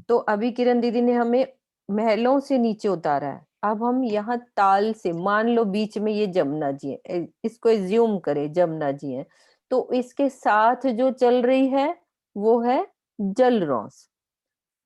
तो अभी किरण दीदी ने हमें महलों से नीचे उतारा है। अब हम यहाँ ताल से, मान लो बीच में ये जमुना जी है, इसको एज्यूम करें जमुना जी है, तो इसके साथ जो चल रही है वो है जल रौस,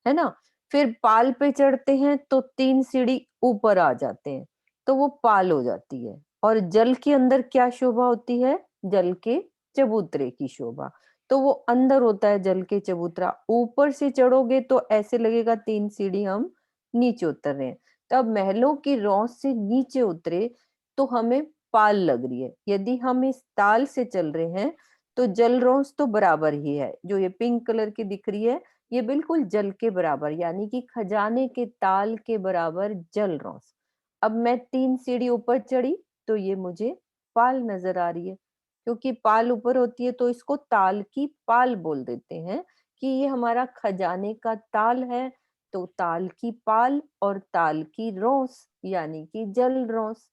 है ना। फिर पाल पे चढ़ते हैं तो 3 सीढ़ी ऊपर आ जाते हैं तो वो पाल हो जाती है। और जल के अंदर क्या शोभा होती है? जल के चबूतरे की शोभा। तो वो अंदर होता है जल के चबूतरा। ऊपर से चढ़ोगे तो ऐसे लगेगा 3 सीढ़ी हम नीचे उतर रहे हैं। तब महलों की रौस से नीचे उतरे तो हमें पाल लग रही है। यदि हम इस ताल से चल रहे हैं तो जल रौस तो बराबर ही है। जो ये पिंक कलर की दिख रही है ये बिल्कुल जल के बराबर, यानी कि खजाने के ताल के बराबर जल रौस। अब मैं 3 सीढ़ी ऊपर चढ़ी तो ये मुझे पाल नजर आ रही है। क्योंकि पाल ऊपर होती है तो इसको ताल की पाल बोल देते हैं कि ये हमारा खजाने का ताल है। तो ताल की पाल और ताल की रौस यानी कि जल रौस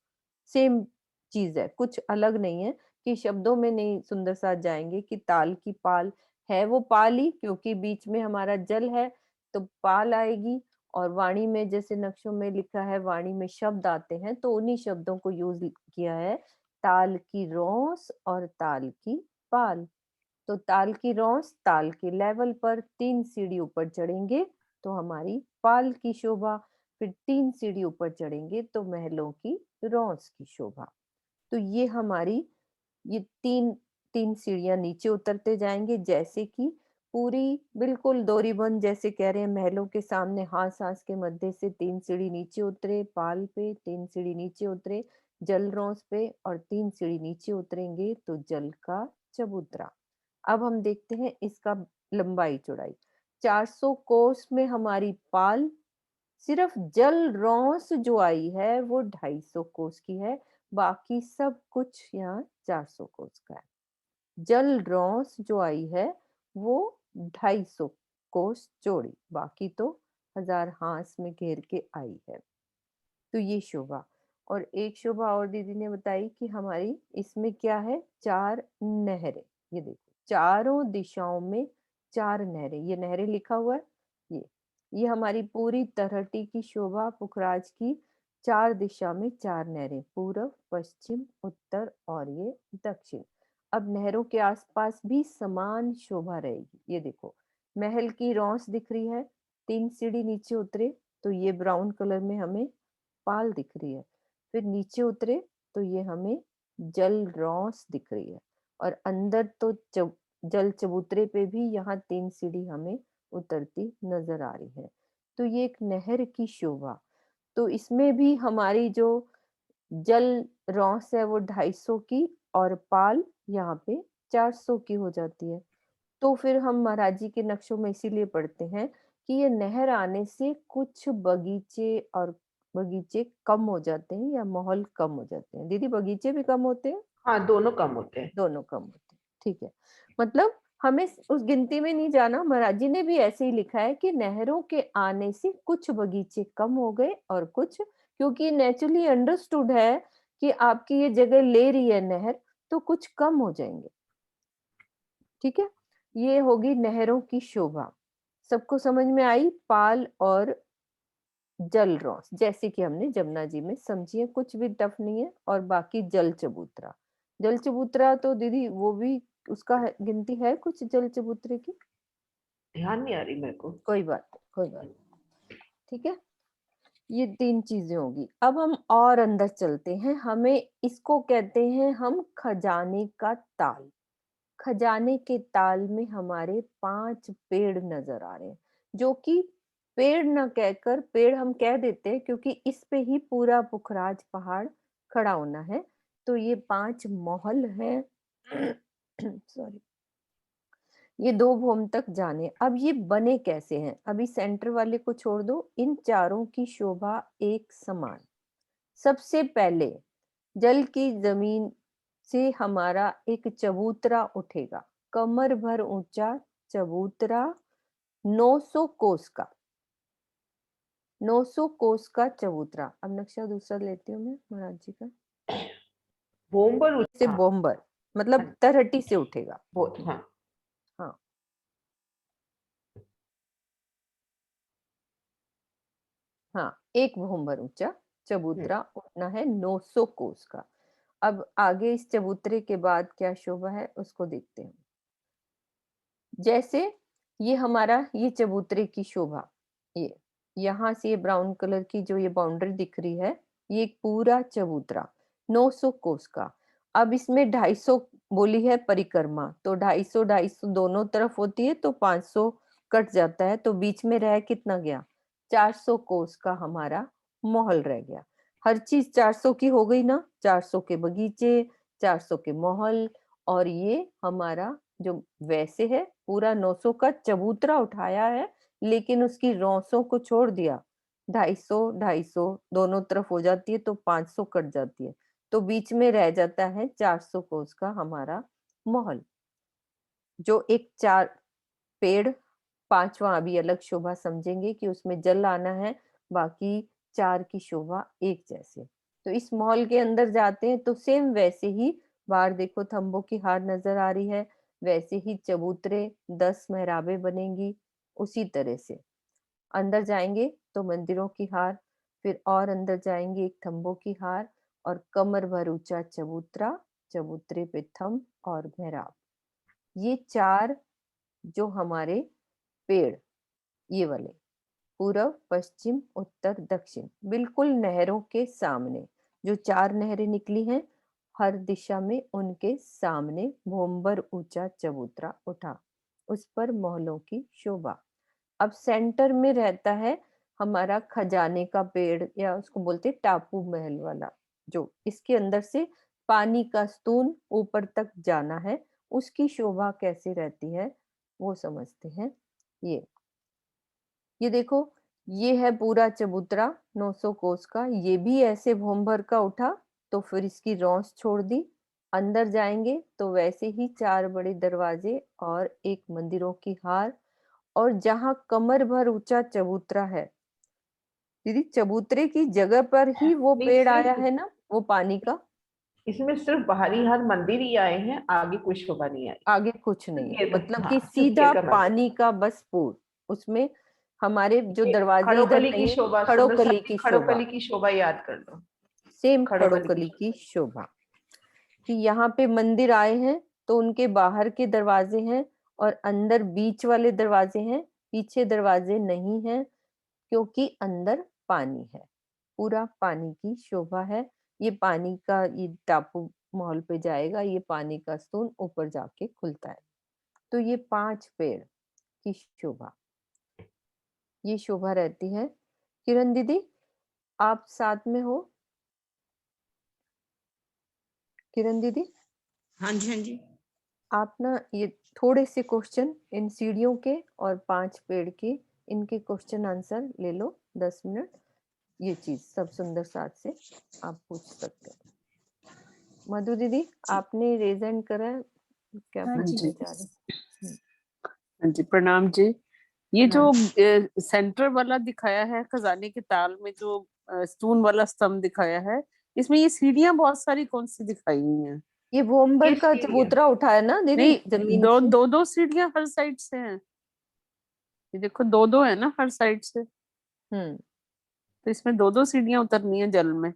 सेम चीज है, कुछ अलग नहीं है। कि शब्दों में नहीं सुंदर साथ जाएंगे कि ताल की पाल है वो पाल ही, क्योंकि बीच में हमारा जल है तो पाल आएगी। और वाणी में जैसे नक्शों में लिखा है, वाणी में शब्द आते हैं तो उन्हीं शब्दों को यूज किया है, ताल की रौस और ताल की पाल। तो ताल की रौस ताल के लेवल पर 3 सीढ़ी ऊपर चढ़ेंगे तो हमारी पाल की शोभा। फिर 3 सीढ़ी ऊपर चढ़ेंगे तो महलों की रौस की शोभा। तो ये हमारी ये 3 सीढ़ियां नीचे उतरते जाएंगे। जैसे कि पूरी बिल्कुल डोरीबंद, जैसे कह रहे हैं महलों के सामने हास हास के मध्य से 3 सीढ़ी नीचे उतरे पाल पे, 3 सीढ़ी नीचे उतरे जल रौस पे और 3 सीढ़ी नीचे उतरेंगे तो जल का चबूतरा। अब हम देखते हैं इसका लंबाई चौड़ाई। 400 कोस में हमारी पाल, सिर्फ जल रौस जो आई है वो 250 कोस की है। बाकी सब कुछ यहाँ 400 कोस का है। जल रौस जो आई है वो 250 कोस चौड़ी, बाकी तो 1000 हांस में घेर के आई है। तो ये शोभा। और एक शोभा और दीदी ने बताई कि हमारी इसमें क्या है, 4 नहरें। ये देखो चारों दिशाओं में 4 नहरें, ये नहरें लिखा हुआ है। ये हमारी पूरी तरहटी की शोभा पुखराज की। 4 दिशा में 4 नहरें, पूर्व पश्चिम उत्तर और ये दक्षिण। अब नहरों के आसपास भी समान शोभा रहेगी। ये देखो महल की रौस दिख रही है, 3 सीढ़ी नीचे उतरे तो ये ब्राउन कलर में हमें पाल दिख रही है। फिर नीचे उतरे तो ये हमें जल रौस दिख रही है, और अंदर तो जल चबूतरे पे भी यहाँ 3 सीढ़ी हमें उतरती नजर आ रही है। तो ये एक नहर की शोभा। तो इसमें भी हमारी जो जल रौस है वो 250 की, और पाल यहाँ पे 400 की हो जाती है। तो फिर हम महाराज जी के नक्शों में इसीलिए पढ़ते हैं कि ये नहर आने से कुछ बगीचे कम हो जाते हैं या माहौल कम हो जाते हैं। दीदी बगीचे भी कम होते हैं? हाँ, दोनों कम होते हैं। दोनों कम होते हैं, ठीक है। मतलब हमें उस गिनती में नहीं जाना, महाराज जी ने भी ऐसे ही लिखा है कि नहरों के आने से कुछ बगीचे कम हो गए और कुछ, क्योंकि नेचुरली अंडरस्टूड है कि आपकी ये जगह ले रही है नहर, तो कुछ कम हो जाएंगे। ठीक है, ये होगी नहरों की शोभा। सबको समझ में आई? पाल और जल रौस, जैसे कि हमने जमुना जी में समझी है, कुछ भी टफ नहीं है। और बाकी जल चबूतरा, जल चबूतरा तो दीदी वो भी उसका गिनती है कुछ जल चबूतरे की? ध्यान नहीं आ रही मेरे को। कोई बात नहीं, कोई बात नहीं, ठीक है। ये 3 चीजें होगी। अब हम और अंदर चलते हैं। हमें इसको कहते हैं हम खजाने का ताल। खजाने के ताल में हमारे 5 पेड़ नजर आ रहे हैं, जो कि पेड़ न कहकर पेड़ हम कह देते हैं, क्योंकि इस पे ही पूरा पुखराज पहाड़ खड़ा होना है। तो ये 5 महल है। सॉरी, ये 2 भूम तक जाने। अब ये बने कैसे हैं? अभी सेंटर वाले को छोड़ दो, इन चारों की शोभा एक समान। सबसे पहले जल की जमीन से हमारा एक चबूतरा उठेगा, कमर भर ऊंचा चबूतरा, 900 कोस का, 900 कोस का चबूतरा। अब नक्शा दूसरा लेती हूँ मैं महाराज जी का। बोम्बर से बोम्बर मतलब तरहटी से उठेगा। हाँ, हाँ, हाँ, एक भोम्बर ऊंचा चबूतरा उठना है 900 कोस का। अब आगे इस चबूतरे के बाद क्या शोभा है उसको देखते हैं। जैसे ये हमारा ये चबूतरे की शोभा, ये यहाँ से ये ब्राउन कलर की जो ये बाउंड्री दिख रही है, ये एक पूरा चबूतरा 900 कोस का। अब इसमें 250 बोली है परिक्रमा, तो 250 दोनों तरफ होती है, तो 500 कट जाता है, तो बीच में रह कितना गया? 400 कोस का हमारा महल रह गया। हर चीज 400 की हो गई ना, 400 के बगीचे, 400 के महल, और ये हमारा जो वैसे है पूरा 900 का चबूतरा उठाया है, लेकिन उसकी रौसों को छोड़ दिया। 250 दोनों तरफ हो जाती है, तो 500 कट जाती है, तो बीच में रह जाता है 400 कोस का हमारा महल, जो एक 4 पेड़, 5वां अभी अलग शोभा समझेंगे कि उसमें जल आना है, बाकी 4 की शोभा एक जैसे। तो इस महल के अंदर जाते हैं तो सेम वैसे ही, बाहर देखो थंबों की हार नजर आ रही है, वैसे ही चबूतरे 10 मेहराबें बनेंगी, उसी तरह से अंदर जाएंगे तो मंदिरों की हार, फिर और अंदर जाएंगे एक थंबों की हार, और कमर भर ऊंचा चबूतरा, चबूतरे पे थंब और मेहराब। ये 4 जो हमारे पेड़, ये वाले पूरब पश्चिम उत्तर दक्षिण, बिल्कुल नहरों के सामने जो 4 नहरें निकली हैं, हर दिशा में उनके सामने भोम्बर ऊंचा चबूतरा उठा, उस पर महलों की शोभा। अब सेंटर में रहता है हमारा खजाने का पेड़, या उसको बोलते टापू महल वाला, जो इसके अंदर से पानी का स्तून ऊपर तक जाना है, उसकी शोभा कैसे रहती है वो समझते हैं। ये देखो, ये है पूरा चबूतरा 900 कोस का, ये भी ऐसे भोम भर का उठा, तो फिर इसकी रौस छोड़ दी। अंदर जाएंगे तो वैसे ही 4 बड़े दरवाजे और एक मंदिरों की हार, और जहां कमर भर ऊंचा चबूतरा है, दीदी चबूतरे की जगह पर ही वो नहीं, पेड़ आया सिर्फ है ना, वो पानी का। इसमें सिर्फ बाहरी हर मंदिर ही आए हैं, आगे कोई शोभा नहीं आई। आगे कुछ नहीं है, ये मतलब कि हाँ, सिर्फ सीधा ये करना। पानी का बस पूर, उसमें हमारे जो ये दरवाजे इधर खड़ोकली की नहीं है, शोभा, सुंदर खड़ोकली सा की शोभा, खड़ोकली की शोभा याद कर लो। सेम खड़ोकली खड़ोकली की शोभा, कि यहाँ पे मंदिर आए हैं तो उनके बाहर के दरवाजे हैं और अंदर बीच वाले दरवाजे हैं, पीछे दरवाजे नहीं हैं, क्योंकि अंदर पानी है, पूरा पानी की शोभा है। ये पानी का ये टापू महल पे जाएगा, ये पानी का स्तून ऊपर जाके खुलता है। तो ये 5 पेड़ की शोभा, ये शोभा रहती है। किरण दीदी, आप साथ में हो? किरण दीदी, हाँ जी, हाँ जी। आप ना ये थोड़े से क्वेश्चन इन सीढ़ियों के और 5 पेड़ के, इनके क्वेश्चन आंसर ले लो 10 मिनट। ये चीज सब सुंदर साथ से आप पूछ सकते हैं। मधु दीदी, आपने रेज हैंड करा है, क्या हाँ पूछना जी। चाह रहे? हाँ जी, प्रणाम जी। ये प्रणाम। जो सेंटर वाला दिखाया है खजाने के ताल में, जो स्टोन वाला स्तंभ दिखाया है, इसमें ये सीढ़ियां बहुत सारी कौन सी दिखाई हुई हैं? ये भोमबर ये का सीढ़ियां। चबूतरा उठाया ना दीदी नहीं, जमीन दो से? दो दो सीढ़ियां हर साइड से हैं। ये देखो, दो दो है ना हर साइड से, हम्म। तो इसमें दो दो सीढ़ियां उतरनी है जल में।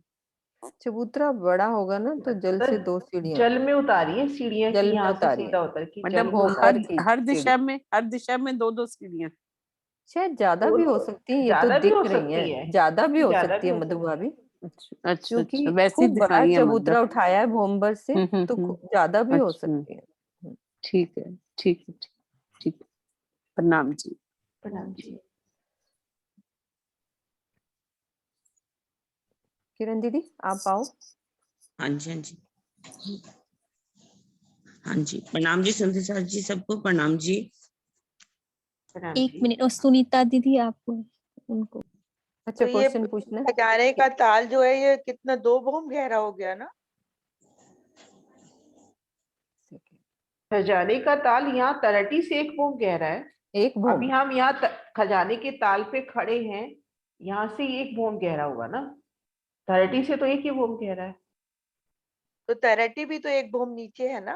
चबूतरा बड़ा होगा ना, तो जल से 2 सीढ़ियां जल में उतारी है सीढ़ियां जल की, में यहाँ से उतारी है, सीधा उतर की जल मतलब में भोमबर उतारी। की हर सीढ़ी। दिशा में दो दो सीढ़ियां। शायद ज्यादा भी हो सकती है, ये तो ज्यादा भी हो दिख रही सकती हैं, है, ज्यादा भी हो ज्यादा सकती भी है हो मधु सकती भाभी, अच्छा अच्छा अच्छा, क्योंकि वैसे ही खूब बड़ा दिखाई है चबूतरा मतलब। उठाया है भोमबर से, तो ज्यादा भी हो अच्छा, सकती है। ठीक है, ठीक है, ठीक है। प्रणाम जी। प्रणाम जी। किरण दीदी, आप आओ। हाँ जी, हाँ जी। हाँ जी, प्रणाम जी सुंदर साथ जी, सबको प्रणाम जी। एक मिनट, और सुनीता दीदी आप उनको। अच्छा, तो ये क्वेश्चन पूछना है? खजाने का ताल जो है ये कितना 2 भूम गहरा हो गया ना? खजाने का ताल यहाँ तरटी से 1 भूम गहरा है। एक भूम? अभी हम यहाँ खजाने के ताल पे खड़े हैं, यहाँ से 1 भूम गहरा हुआ ना, तरटी से तो 1 ही भूम गहरा है। तो तरटी भी तो 1 भूम नीचे है ना?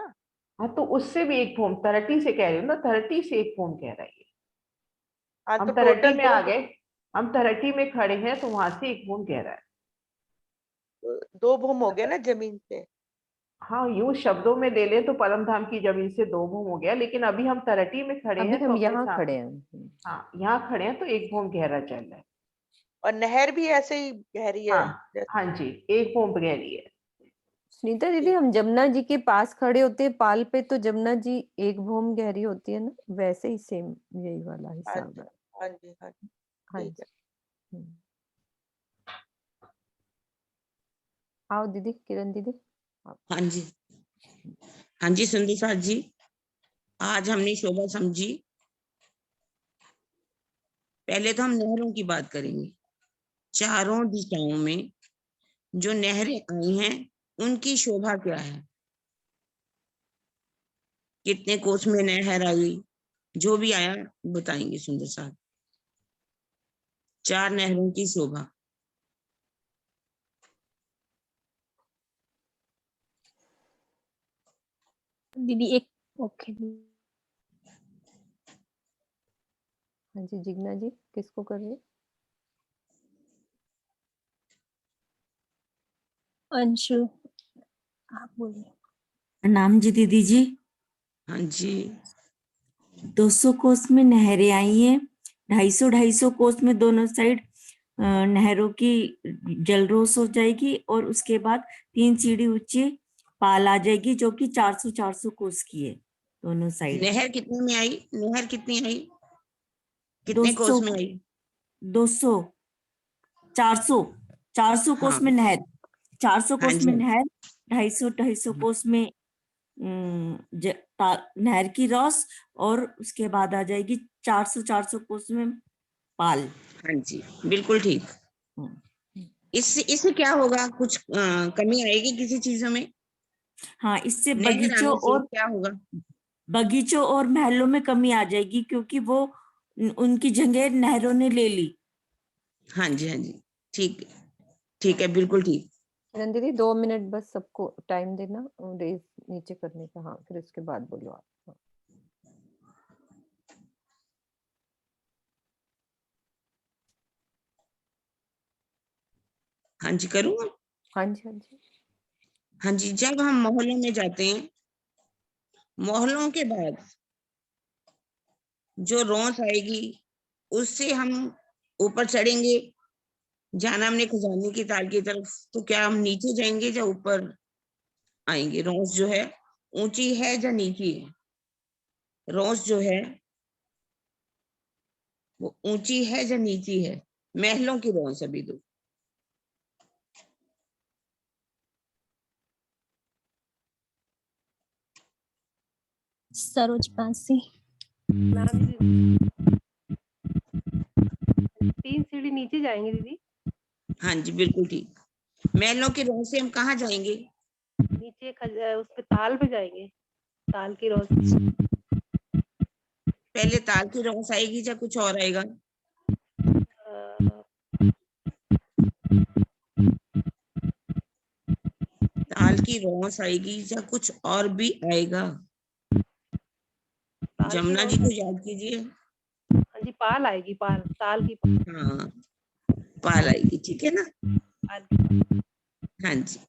हाँ, तो उससे भी 1 भूम, तरटी से कह रही हूँ ना, तरटी से 1 भूम गहरा है। हाँ, हम तो तरटी टोटल में आ गए, हम तरटी में खड़े हैं, तो वहां से 1 भूम गहरा है। 2 भूम हो गया ना जमीन से? हाँ, यूं शब्दों में ले ले तो परम धाम की जमीन से 2 भूम हो गया, लेकिन अभी हम तरटी में खड़े अभी हैं, तो हम अपने यहाँ खड़े सामने, हैं। हाँ यहाँ खड़े हैं, तो 1 भूम गहरा चल रहा है। और नहर भी ऐसे ही गहरी है? हाँ हाँ जी, 1 भूम गहरी है। सुनीता दीदी, हम जमुना जी के पास खड़े होते हैं पाल पे, तो जमुना जी 1 भूम गहरी होती है ना, वैसे ही सेम यही वाला हिसाब है। हाँ जी, हाँ जी, हाँ ठीक जी। है। आओ दीदी, किरण दीदी। हाँ जी, हाँ जी सुंदर साथ जी, आज हमने शोभा समझी। पहले तो हम नहरों की बात करेंगे। चारों दिशाओं में जो नहरें आई हैं, उनकी शोभा क्या है, कितने कोस में नहर आई, जो भी आया बताएंगे सुंदर साथ। 4 नहरों की शोभा। दीदी एक, ओके हाँ जी, जिग्ना जी किसको कर रहे? अंशु, आप बोलिए। प्रणाम जी दीदी जी। हाँ जी। 200 कोस में नहरें आई हैं, 250 कोस में दोनों साइड नहरों की जलरोस हो जाएगी, और उसके बाद 3 सीढ़ी ऊंची पाल आ जाएगी, जो कि 400 कोस की है दोनों साइड। नहर कितने में आई, नहर कितनी आई, कितने कोस में आई? 200 400 हाँ कोस में नहर, 400 हाँ कोस में जी, नहर, 250 कोस में नहर की रॉस, और उसके बाद आ जाएगी 400 कोस में पाल। हाँ जी, बिल्कुल ठीक। इससे क्या होगा, कुछ कमी आएगी किसी चीजों में? हाँ, इससे नहर आने से क्या होगा? बगीचों और महलों में कमी आ जाएगी, क्योंकि वो उनकी जगह नहरों ने ले ली। हाँ जी, हाँ जी, ठीक, ठीक है, बिल्कुल ठीक। किरण दीदी 2 मिनट बस सबको टाइम देना रेज नीचे करने का। हाँ, फिर उसके बाद बोलो आप। हाँ जी, करूँ? हाँ जी, हाँ जी। हाँ जी, जब हम मोहल्लों में जाते हैं, मोहल्लों के बाद जो रौस आएगी, उससे हम ऊपर चढ़ेंगे, जाना हमने खजाने की ताल की तरफ, तो क्या हम नीचे जाएंगे या ऊपर आएंगे? रोंस जो है ऊंची है या नीची है? रोंस जो है वो ऊंची है या नीची है? महलों की रोंस अभी दो। सरोज पासी। मैम दीदी 3 सीढ़ी नीचे जाएंगे दीदी। हाँ जी बिल्कुल ठीक। महलों की रोंस से हम कहाँ जाएंगे? नीचे उस पे ताल पे जाएंगे, ताल की रोशनी। पहले ताल की रोंस आएगी या कुछ और आएगा? ताल की रोंस आएगी या कुछ और भी आएगा? जमुना जी को याद कीजिए। हाँ जी पाल आएगी, पाल, ताल की पाल। हाँ पाल आएगी, ठीक है ना? हाँ जी।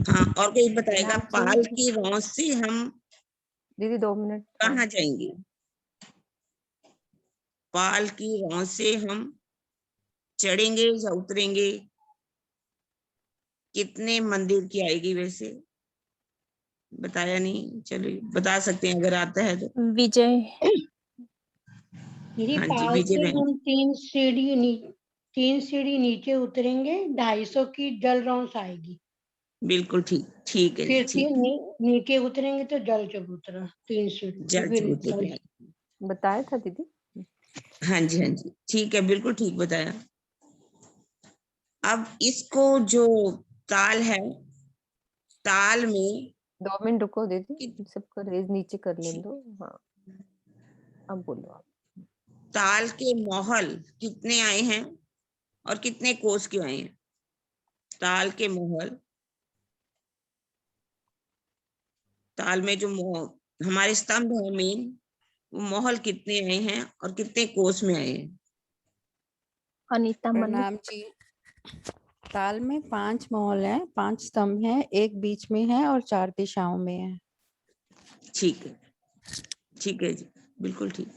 हाँ और कोई बताएगा पाल की रोंस से हम दीदी 2 मिनट कहाँ जाएंगे? पाल की रोंस से हम चढ़ेंगे या उतरेंगे? कितने मंदिर की आएगी वैसे? बताया नहीं, चलिए बता सकते हैं अगर आता है तो। विजय। दीदी हाँ जी पाल विजय से बहन। हम 3 सीढ़ी नीचे उतरेंगे, 250 की जल रोंस आएगी। बिल्कुल ठीक, ठीक है फिर ठीक। नीचे उतरेंगे तो जल चबूतरा 3 सीढ़ी। जल चबूतरे पे आएगी। बताया था दीदी। हाँ जी ठीक है, बिल्कुल ठीक बताया। अब इसको जो ताल है, ताल में 2 मिनट रुको दीदी, सबको रेज नीचे कर ले दो। हाँ अब बोलो आप। ताल के महल कितने आए हैं और कितने कोस के आए हैं? ताल के महल, ताल में जो हमारे स्तंभ है मेन, वो महल कितने आए हैं और कितने कोस में आए हैं? अनीता मलिक। प्रणाम जी। ताल में 5 महल हैं, 5 स्तंभ हैं, एक बीच में है और 4 दिशाओं में है। ठीक है जी, बिल्कुल ठीक।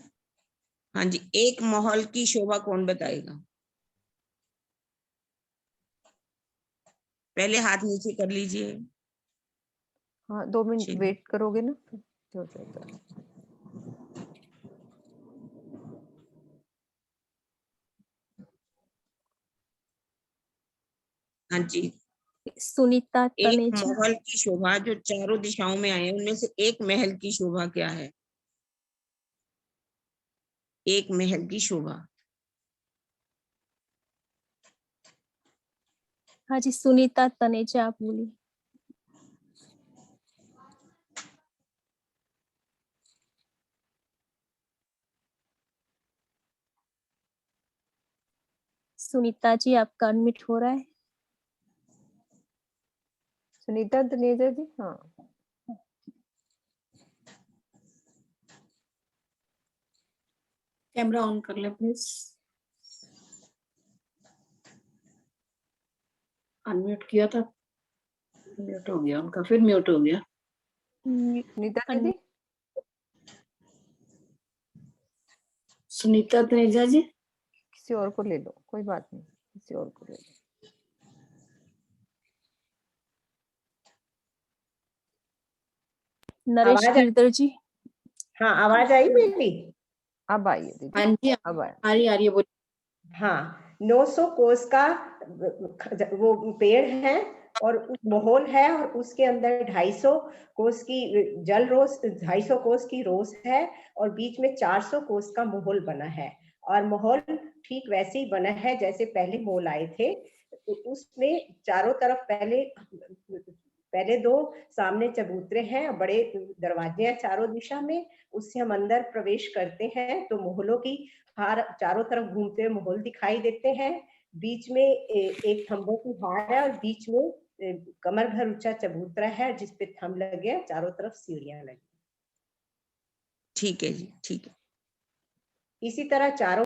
हाँ जी, एक महल की शोभा कौन बताएगा? पहले हाथ नीचे कर लीजिए। हाँ 2 मिनट वेट करोगे ना तो हो जाएगा। हाँ जी, सुनीता एक तनेजा। महल की शोभा जो चारों दिशाओं में आए, उनमें से एक महल की शोभा क्या है? एक महल की शोभा। हाँ जी सुनीता तनेजा आप बोलिए। सुनीता जी आपका अनम्यूट हो रहा है। सुनीता तनेजा जी। हाँ कैमरा ऑन कर ले प्लीज। अनम्यूट किया था, म्यूट हो गया उनका, फिर म्यूट हो गया। सुनीता दीदी। सुनीता तनेजा जी। किसी और को ले लो, कोई बात नहीं, किसी और को ले लो। नरेश गिरधर जी। हाँ आवाज आई मेरी? अब आई है दीदी। हाँ जी अब आया। आ रही है बोलिए। हाँ 900 कोस का वो पेड़ है और महल है, और उसके अंदर 250 कोस की जल रोस, 250 कोस की रोस है, और बीच में 400 कोस का महल बना है। और महल ठीक वैसे ही बना है जैसे पहले महल आए थे। उसमें चारों तरफ पहले 2 सामने चबूतरे हैं, बड़े दरवाजे हैं चारों दिशा में। उससे हम अंदर प्रवेश करते हैं तो महलों की हार चारों तरफ घूमते हुए महल दिखाई देते हैं। बीच में एक थंबों की हार है, और बीच में कमर भर ऊंचा चबूतरा है जिसपे थंब लगे हैं, चारों तरफ सीढ़ियां लगी। ठीक है जी, ठीक है। इसी तरह चारों।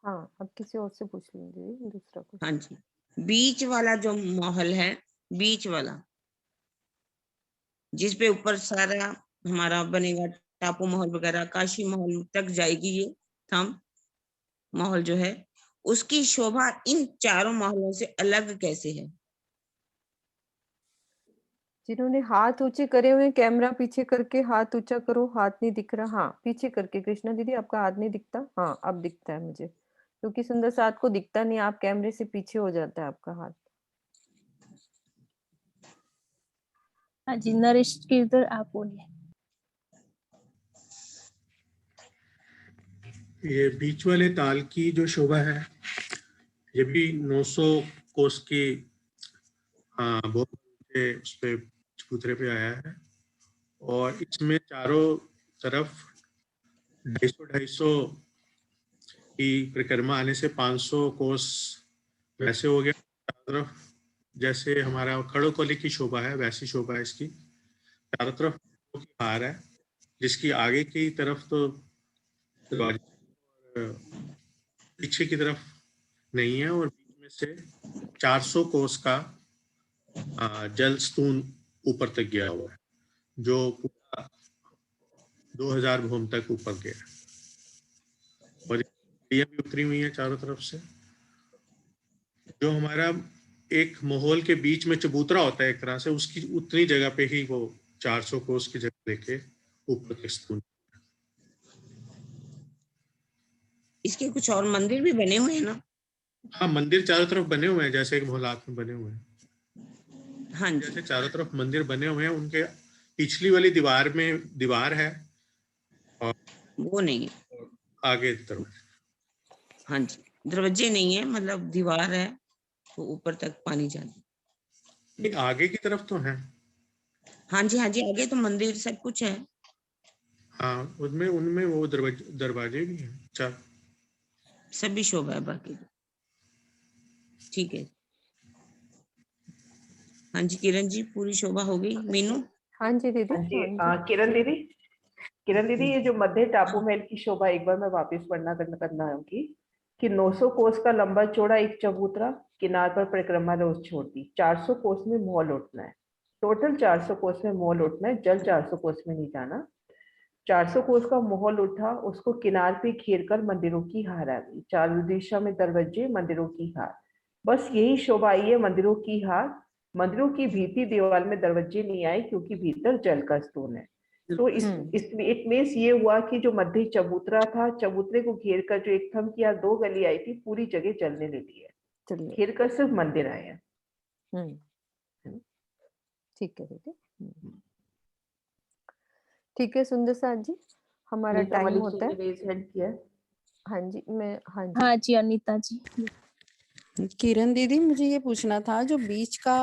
हाँ अब किसी और से पूछ लीजिए दूसरा कुछ। हाँ जी, बीच वाला जो महल है, बीच वाला जिसपे ऊपर सारा हमारा बनेगा टापू महल वगैरह, काशी महल तक जाएगी ये थंब महल जो है, उसकी शोभा इन चारों महलों से अलग कैसे है? जिन्होंने हाथ ऊंचे करे हुए हैं, कैमरा पीछे करके हाथ ऊंचा करो, हाथ नहीं दिख रहा, हाँ पीछे करके, कृष्णा दीदी आपका हाथ नहीं दिखता, हाँ अब दिखता है मुझे, क्योंकि सुंदर साथ को दिखता नहीं, आप कैमरे से पीछे हो जाता है आपका हाथ। हाँ जी, नरेश गिरधर आप बोलिए। ये बीच वाले ताल की जो शोभा है, ये भी 900 कोस की बहुत ऊंचे उस पे चबूतरे पे आया है, और इसमें चारों तरफ 250 की परिक्रमा आने से 500 कोस वैसे हो गया। चारों तरफ जैसे हमारा खड़ोकली की शोभा है वैसी शोभा है इसकी। चारों तरफ हार है, जिसकी आगे की तरफ तो पीछे की तरफ नहीं है, और बीच में से 400 कोस का जल स्तून ऊपर तक गया हुआ है, जो पूरा 2000 भूम तक ऊपर गया, और ये भी उतरी हुई है चारों तरफ से। जो हमारा एक माहौल के बीच में चबूतरा होता है एक तरह से, उसकी उतनी जगह पे ही वो 400 कोस की जगह लेके ऊपर तक स्तून। इसके कुछ और मंदिर भी बने हुए हैं ना? हाँ, मंदिर चारों तरफ बने हुए हैं, जैसे एक मोहलात में बने हुए हैं। हाँ जी, जैसे चारों तरफ मंदिर बने हुए हैं, उनके पिछली वाली दीवार में दीवार है और वो नहीं है आगे तरफ। हाँ जी, दरवाजे नहीं है, मतलब दीवार है तो ऊपर तक पानी जाने। आगे की तरफ तो है। हाँ जी, हाँ जी, आगे तो मंदिर सब कुछ है। हाँ, उनमें उनमें वो दरवाजे भी हैं, चार सभी शोभा है बाकी। ठीक है, हाँ जी किरण जी, पूरी शोभा हो गई। मीनू? हाँ जी दीदी। हाँ जी, किरण दीदी ये जो मध्य टापू महल की शोभा एक बार मैं वापस वर्णना करना चाहूंगी कि 900 कोस का लंबा चौड़ा एक चबूतरा, किनार पर परिक्रमा रोज छोड़ती, 400 कोस में महल उठना है, टोटल 400 कोस में महल उठना है, जल 400 कोस में नहीं जाना। 400 कोस का महल उठा, उसको किनार पे घेर कर मंदिरों की हार आ गई, चारों दिशा में दरवाजे, मंदिरों की हार, बस यही शोभा आई है मंदिरों की हार। मंदिरों की भीती दीवार में दरवाजे नहीं आए क्योंकि भीतर जल का स्तून है। तो इट मीन्स ये हुआ कि जो मध्य चबूतरा था, चबूतरे को घेर कर जो एक थंब किया, 2 गली आई थी, पूरी जगह जलने लगी है, घेर कर सिर्फ मंदिर आए हैं। ठीक है दीदी। ठीक है सुंदर साथ जी, हमारा टाइम होता है। हाँ जी, मैं हाँ जी अनीता जी। किरण दीदी, मुझे ये पूछना था, जो बीच का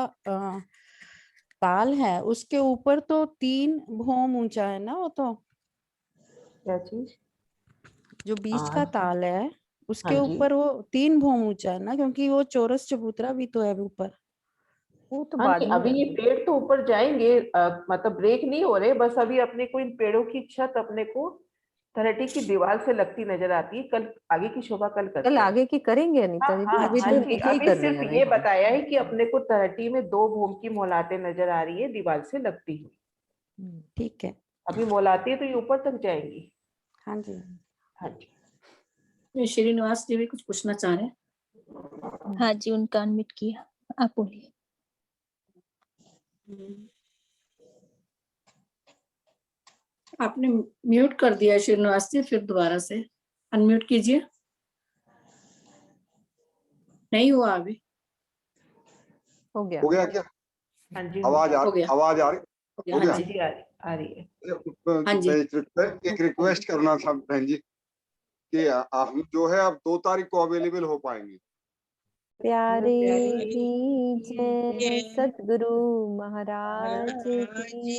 ताल है उसके ऊपर तो 3 भौम ऊंचा है ना, वो तो क्या चीज? जो बीच का ताल है उसके हाँ जी। ऊपर वो 3 भौम ऊंचा है ना, क्योंकि वो चौरस चबूतरा भी तो है ऊपर। वो तो हाँ बाद जी, में अभी ये पेड़ तो ऊपर जाएंगे, मतलब ब्रेक नहीं हो रहे, बस अभी अपने को इन पेड़ों की छत अपने को तलहटी की दीवार से लगती नजर आती है। कल आगे की शोभा कल करते कल हैं। आगे की करेंगे अनीता दीदी, हाँ, अभी हाँ तो जी, यही अभी कर रहे सिर्फ हैं ये अभी। बताया है कि अपने को तलहटी में 2 भूम की मोलाते नजर आ रही है दीवार से लगती हुई। ठीक है, अभी मोलाती है तो ये ऊपर तक जाएंगी। हाँ जी, हाँ जी। श्रीनिवास जी भी कुछ पूछना चाह रहे हैं। हाँ जी, उनका अनम्यूट किया, आप बोलिए। आपने म्यूट कर दिया श्रीनिवास जी, फिर दोबारा से अनम्यूट कीजिए। नहीं हुआ अभी। हो गया। हो गया क्या? हाँ जी, आवाज आ रही? हो गया? हाँ जी, आ रही है। हाँ जी। एक रिक्वेस्ट करना था बहन जी कि हम जो है अब 2 तारीख को अवेलेबल हो पाएंगे। प्यारे की जय, सतगुरु महाराज की